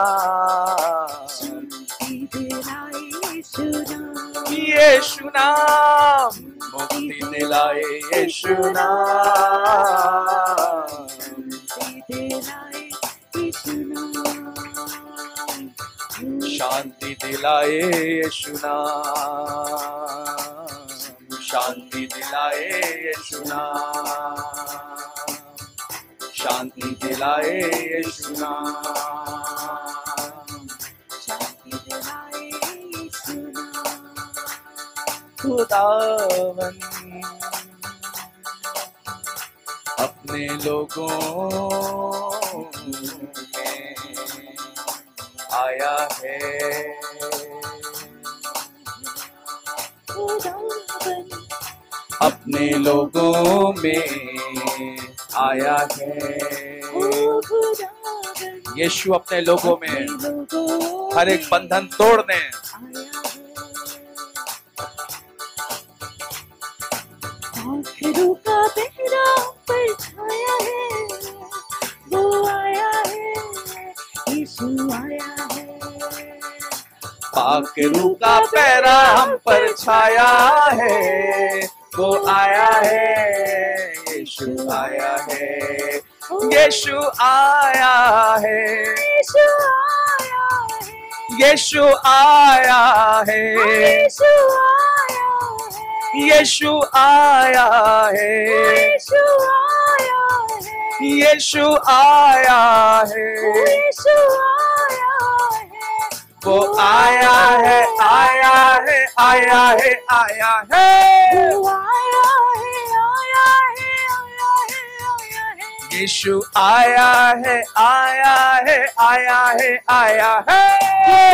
शांति दिलाए यीशु नाम, यीशु नाम। मुक्ति दिलाए यीशु नाम, शांति दिलाए यीशु नाम, शांति दिलाए यीशु नाम, शांति दिलाए यीशु नाम, शांति दिलाए यीशु नाम, शांति दिलाए यीशु नाम, खुदावन अपने लोगों में आया है, खुदावन अपने लोगों में आया है। ओ खुदावन यीशु अपने लोगों में लोगों हर एक बंधन तोड़ने, आया है, आखिरों का पहरा पर छाया है, वो आया है, यीशु आया है, पाक रूह का पैरा हम पर छाया है, वो आया है, यीशु आया है, यीशु आया है, यीशु आया है, यीशु आया है, यीशु आया है, यीशु आया है, यीशु आया है, यीशु आया है, यीशु आया है, वो आया है, आया है, आया है, आया है, वो आया है, आया है, आया है, आया है, यीशु आया है, आया है, आया है, आया है,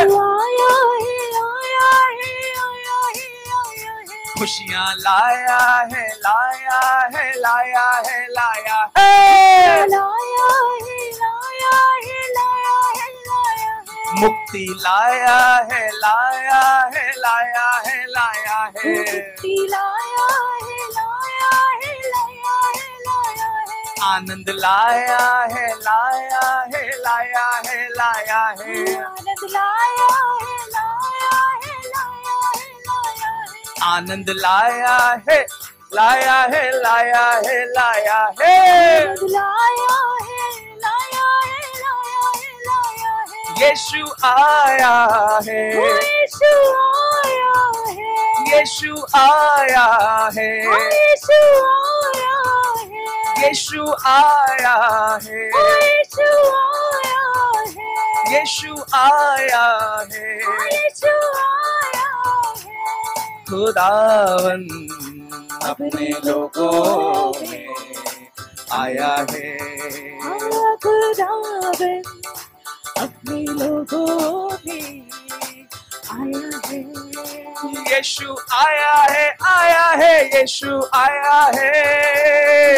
वो आया है, आया है, आया है, आया है, खुशियाँ लाया है, लाया है, लाया है, लाया है, लाया है, लाया है, लाया है, लाया है, मुक्ति लाया है, लाया है, लाया है, लाया है, मुक्ति लाया है, लाया है, लाया है, लाया है, आनंद लाया है, लाया है, लाया है, लाया है, आनंद लाया है, लाया है, लाया है, लाया है, आनंद लाया है, लाया है, लाया है, लाया है। लाया है, लाया है, लाया है, लाया है। यीशु आया है, यीशु आया है, यीशु आया है, यीशु आया है, यीशु आया है, यीशु आया है, यीशु आया है। यीशु आया है। खुदावन अपने लोगों में आया है, खुदावन अपने लोगों में आया है। यीशु आया है, आया है, यीशु आया है।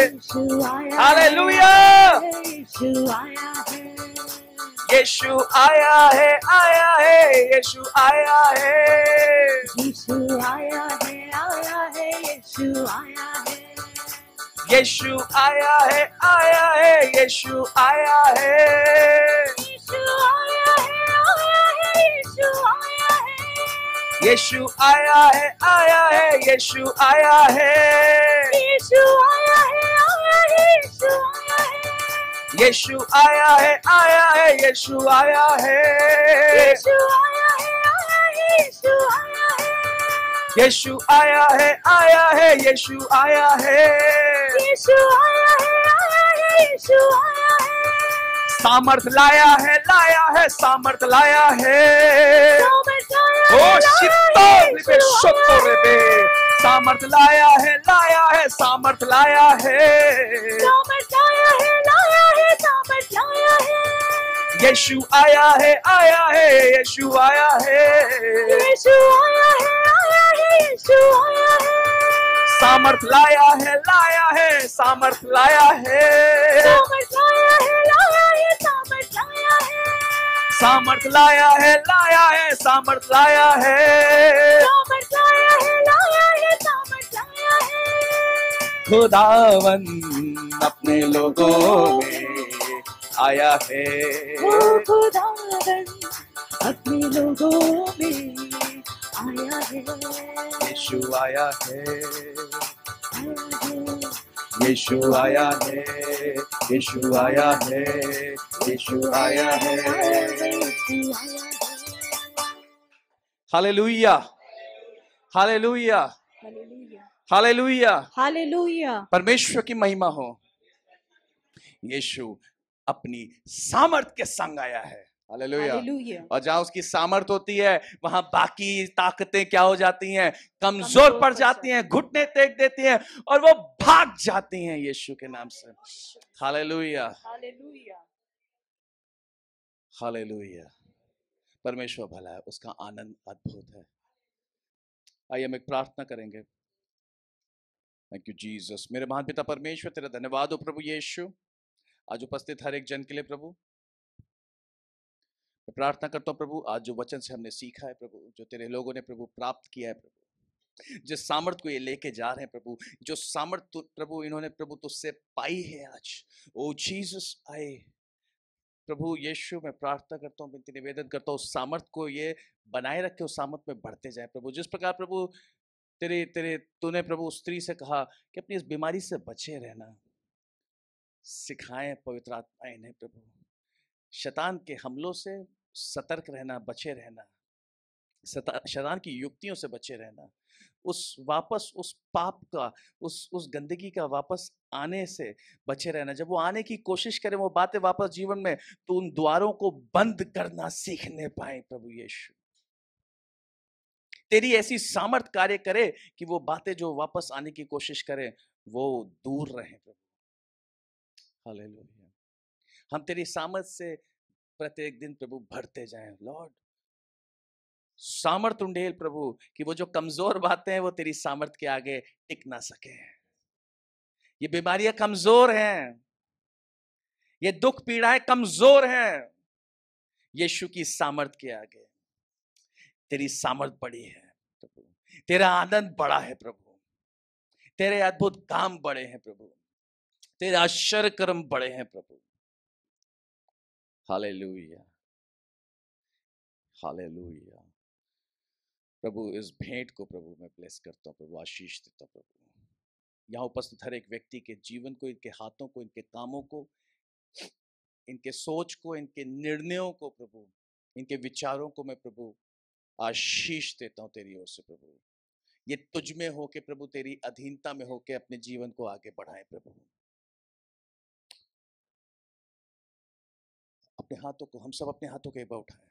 यीशु आया हालेलुया। है, यीशु आया है, यीशु आया है, आया है, यीशु आया है। यीशु आया है, आया है, यीशु आया है, यीशु आया है, आया है, यीशु आया है। यीशु आया है, आया है, यीशु आया है, यीशु आया है, आया है, यीशु आया है। यीशु आया है, आया है, यीशु आया है, यीशु आया है, आया है, यीशु आया है। यीशु आया है, आया है, यीशु आया है, यीशु आया है, आया है, यीशु आया है। यीशु आया है, आया है, यीशु आया है। सामर्थ लाया है, लाया है, सामर्थ लाया है। सामर्थ लाया ओ है, शितो लाया है, रिबे यीशु शोतो आया रिबे। है। सामर्थ लाया है, लाया है, सामर्थ लाया है। सामर्थ लाया है, लाया है, सामर्थ लाया है। यीशु आया है, आया है, यीशु आया है। यीशु आया है, आया है, यीशु आया है। सामर्थ लाया है, लाया है, सामर्थ लाया है। सामर्थ लाया है, लाया है, सामर्थ लाया है। सामर्थ लाया है, लाया है, सामर्थ लाया है। सामर्थ लाया है, लाया है, सामर्थ लाया है। खुदावन अपने लोगों में आया है। वो खुदावन अपने लोगों में आया है, यीशु आया है, आया है, यीशु आया है, यीशु आया है, यीशु आया है। यीशु आया है। Hallelujah, hallelujah, hallelujah, hallelujah. Hallelujah. परमेश्वर की महिमा हो। यीशु अपनी सामर्थ के संग आया है। हालेलुया। हालेलुया। और जहां उसकी सामर्थ होती है वहां बाकी ताकतें क्या हो जाती हैं? कमजोर पड़ जाती हैं, घुटने टेक देती हैं और वो भाग जाती हैं यीशु के नाम से। Hallelujah, hallelujah. हालेलुया। परमेश्वर भला है, उसका आनंद अद्भुत है। आइए हम एक प्रार्थना करेंगे। Thank you Jesus. मेरे महान पिता परमेश्वर, तेरा धन्यवाद हो प्रभु यीशु, आज उपस्थित हर एक जन के लिए प्रभु। मैं प्रार्थना करता हूँ प्रभु, आज जो वचन से हमने सीखा है प्रभु, जो तेरे लोगों ने प्रभु प्राप्त किया है प्रभु, जिस सामर्थ को ये लेके जा रहे हैं प्रभु, जो सामर्थ प्रभु इन्होंने प्रभु तुझसे पाई है आज, ओ जीसस आए प्रभु यीशु। मैं प्रार्थना करता हूँ, विनती निवेदन करता हूँ, उस सामर्थ को ये बनाए रखे, उस सामर्थ में बढ़ते जाए प्रभु। जिस प्रकार प्रभु तेरे तेरे तूने प्रभु उस स्त्री से कहा कि अपनी इस बीमारी से बचे रहना, सिखाएं पवित्र आत्मा इन्हें प्रभु, शैतान के हमलों से सतर्क रहना, बचे रहना, शैतान की युक्तियों से बचे रहना, उस पाप का, उस गंदगी का वापस आने से बचे रहना। जब वो आने की कोशिश करे, वो बातें वापस जीवन में, तो उन द्वारों को बंद करना सीखने पाए प्रभु यीशु। तेरी ऐसी सामर्थ कार्य करे कि वो बातें जो वापस आने की कोशिश करें वो दूर रहें प्रभु। हालेलुया। हम तेरी सामर्थ से प्रत्येक दिन प्रभु बढ़ते जाएं लॉर्ड। सामर्थ उंडेल प्रभु कि वो जो कमजोर बातें हैं वो तेरी सामर्थ के आगे टिक ना सके। ये बीमारियां कमजोर हैं, ये दुख पीड़ाएं कमजोर हैं, यीशु की सामर्थ के आगे तेरी सामर्थ बड़ी है प्रभु। तेरा आनंद बड़ा है प्रभु, तेरे अद्भुत काम बड़े हैं प्रभु, तेरे आश्चर्य कर्म बड़े हैं प्रभु। Hallelujah, hallelujah. प्रभु इस भेंट को प्रभु मैं ब्लेस करता हूँ प्रभु, आशीष देता हूँ प्रभु। यहाँ उपस्थित हर एक व्यक्ति के जीवन को, इनके हाथों को, इनके कामों को, इनके सोच को, इनके निर्णयों को प्रभु, इनके विचारों को मैं प्रभु आशीष देता हूँ तेरी ओर से प्रभु। ये तुझ में हो के प्रभु, तेरी अधीनता में हो के अपने जीवन को आगे बढ़ाए प्रभु। अपने हाथों को, हम सब अपने हाथों के ऊपर उठाए।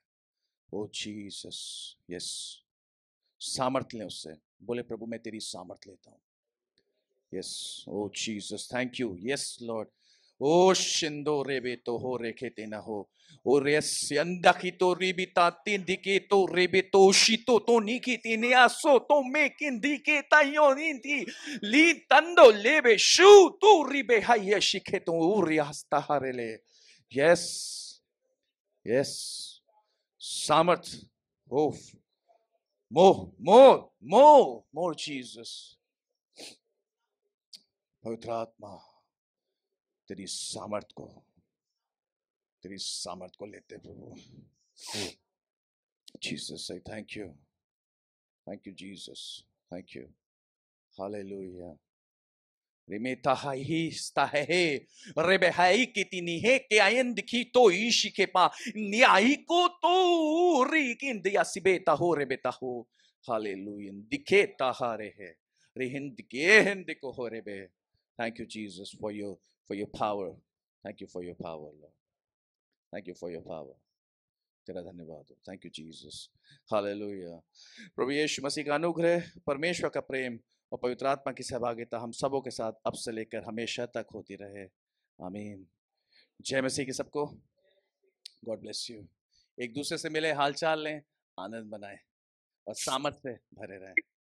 ओ जीसस, यस, सामर्थ लें उससे, बोले प्रभु मैं तेरी सामर्थ लेता हूँ। Yes, oh Jesus, thank you, yes lord. ओ शिंदो रेबे तो हो रेखे तेना हो, ओ रेस्यंदा की तो रिबिता तिंदिके तो रेबे तो शितो तो निकी तिनिया सो तो मेकिंदी के तायो निंदी ली तंदो लेबे शू तो रिबे हाय शिखे तो उरियास्ता हरेले। यस, यस, सामर्थ, ओ मोर मोर मोर मोर जीसस। पवित्र आत्मा तेरी सामर्थ को लेते प्रभु। Jesus, say thank you Jesus, thank you, hallelujah। रिमेता हाई स्ताहे रेबे हाई कितनी है के आयन दिखी तो ईशी के पा न्याय को तो रीकिन दिया सिबेता हो रेबेता हो, हालेलुया। दिखे ताहारे है रिहिंद के हिंद को हो रेबे। Thank you Jesus for your power, thank you for your power Lord, thank you for your power। तेरा धन्यवाद हो, थैंक यू जीसस, हालेलुया। प्रभु यीशु मसीह का अनुग्रह, परमेश्वर का प्रेम और पवित्र आत्मा की सहभागिता हम सबों के साथ अब से लेकर हमेशा तक होती रहे, आमीन। जय मसीह की सबको, गॉड ब्लेस यू। एक दूसरे से मिले, हालचाल लें, आनंद बनाएं और सामर्थ से भरे रहें।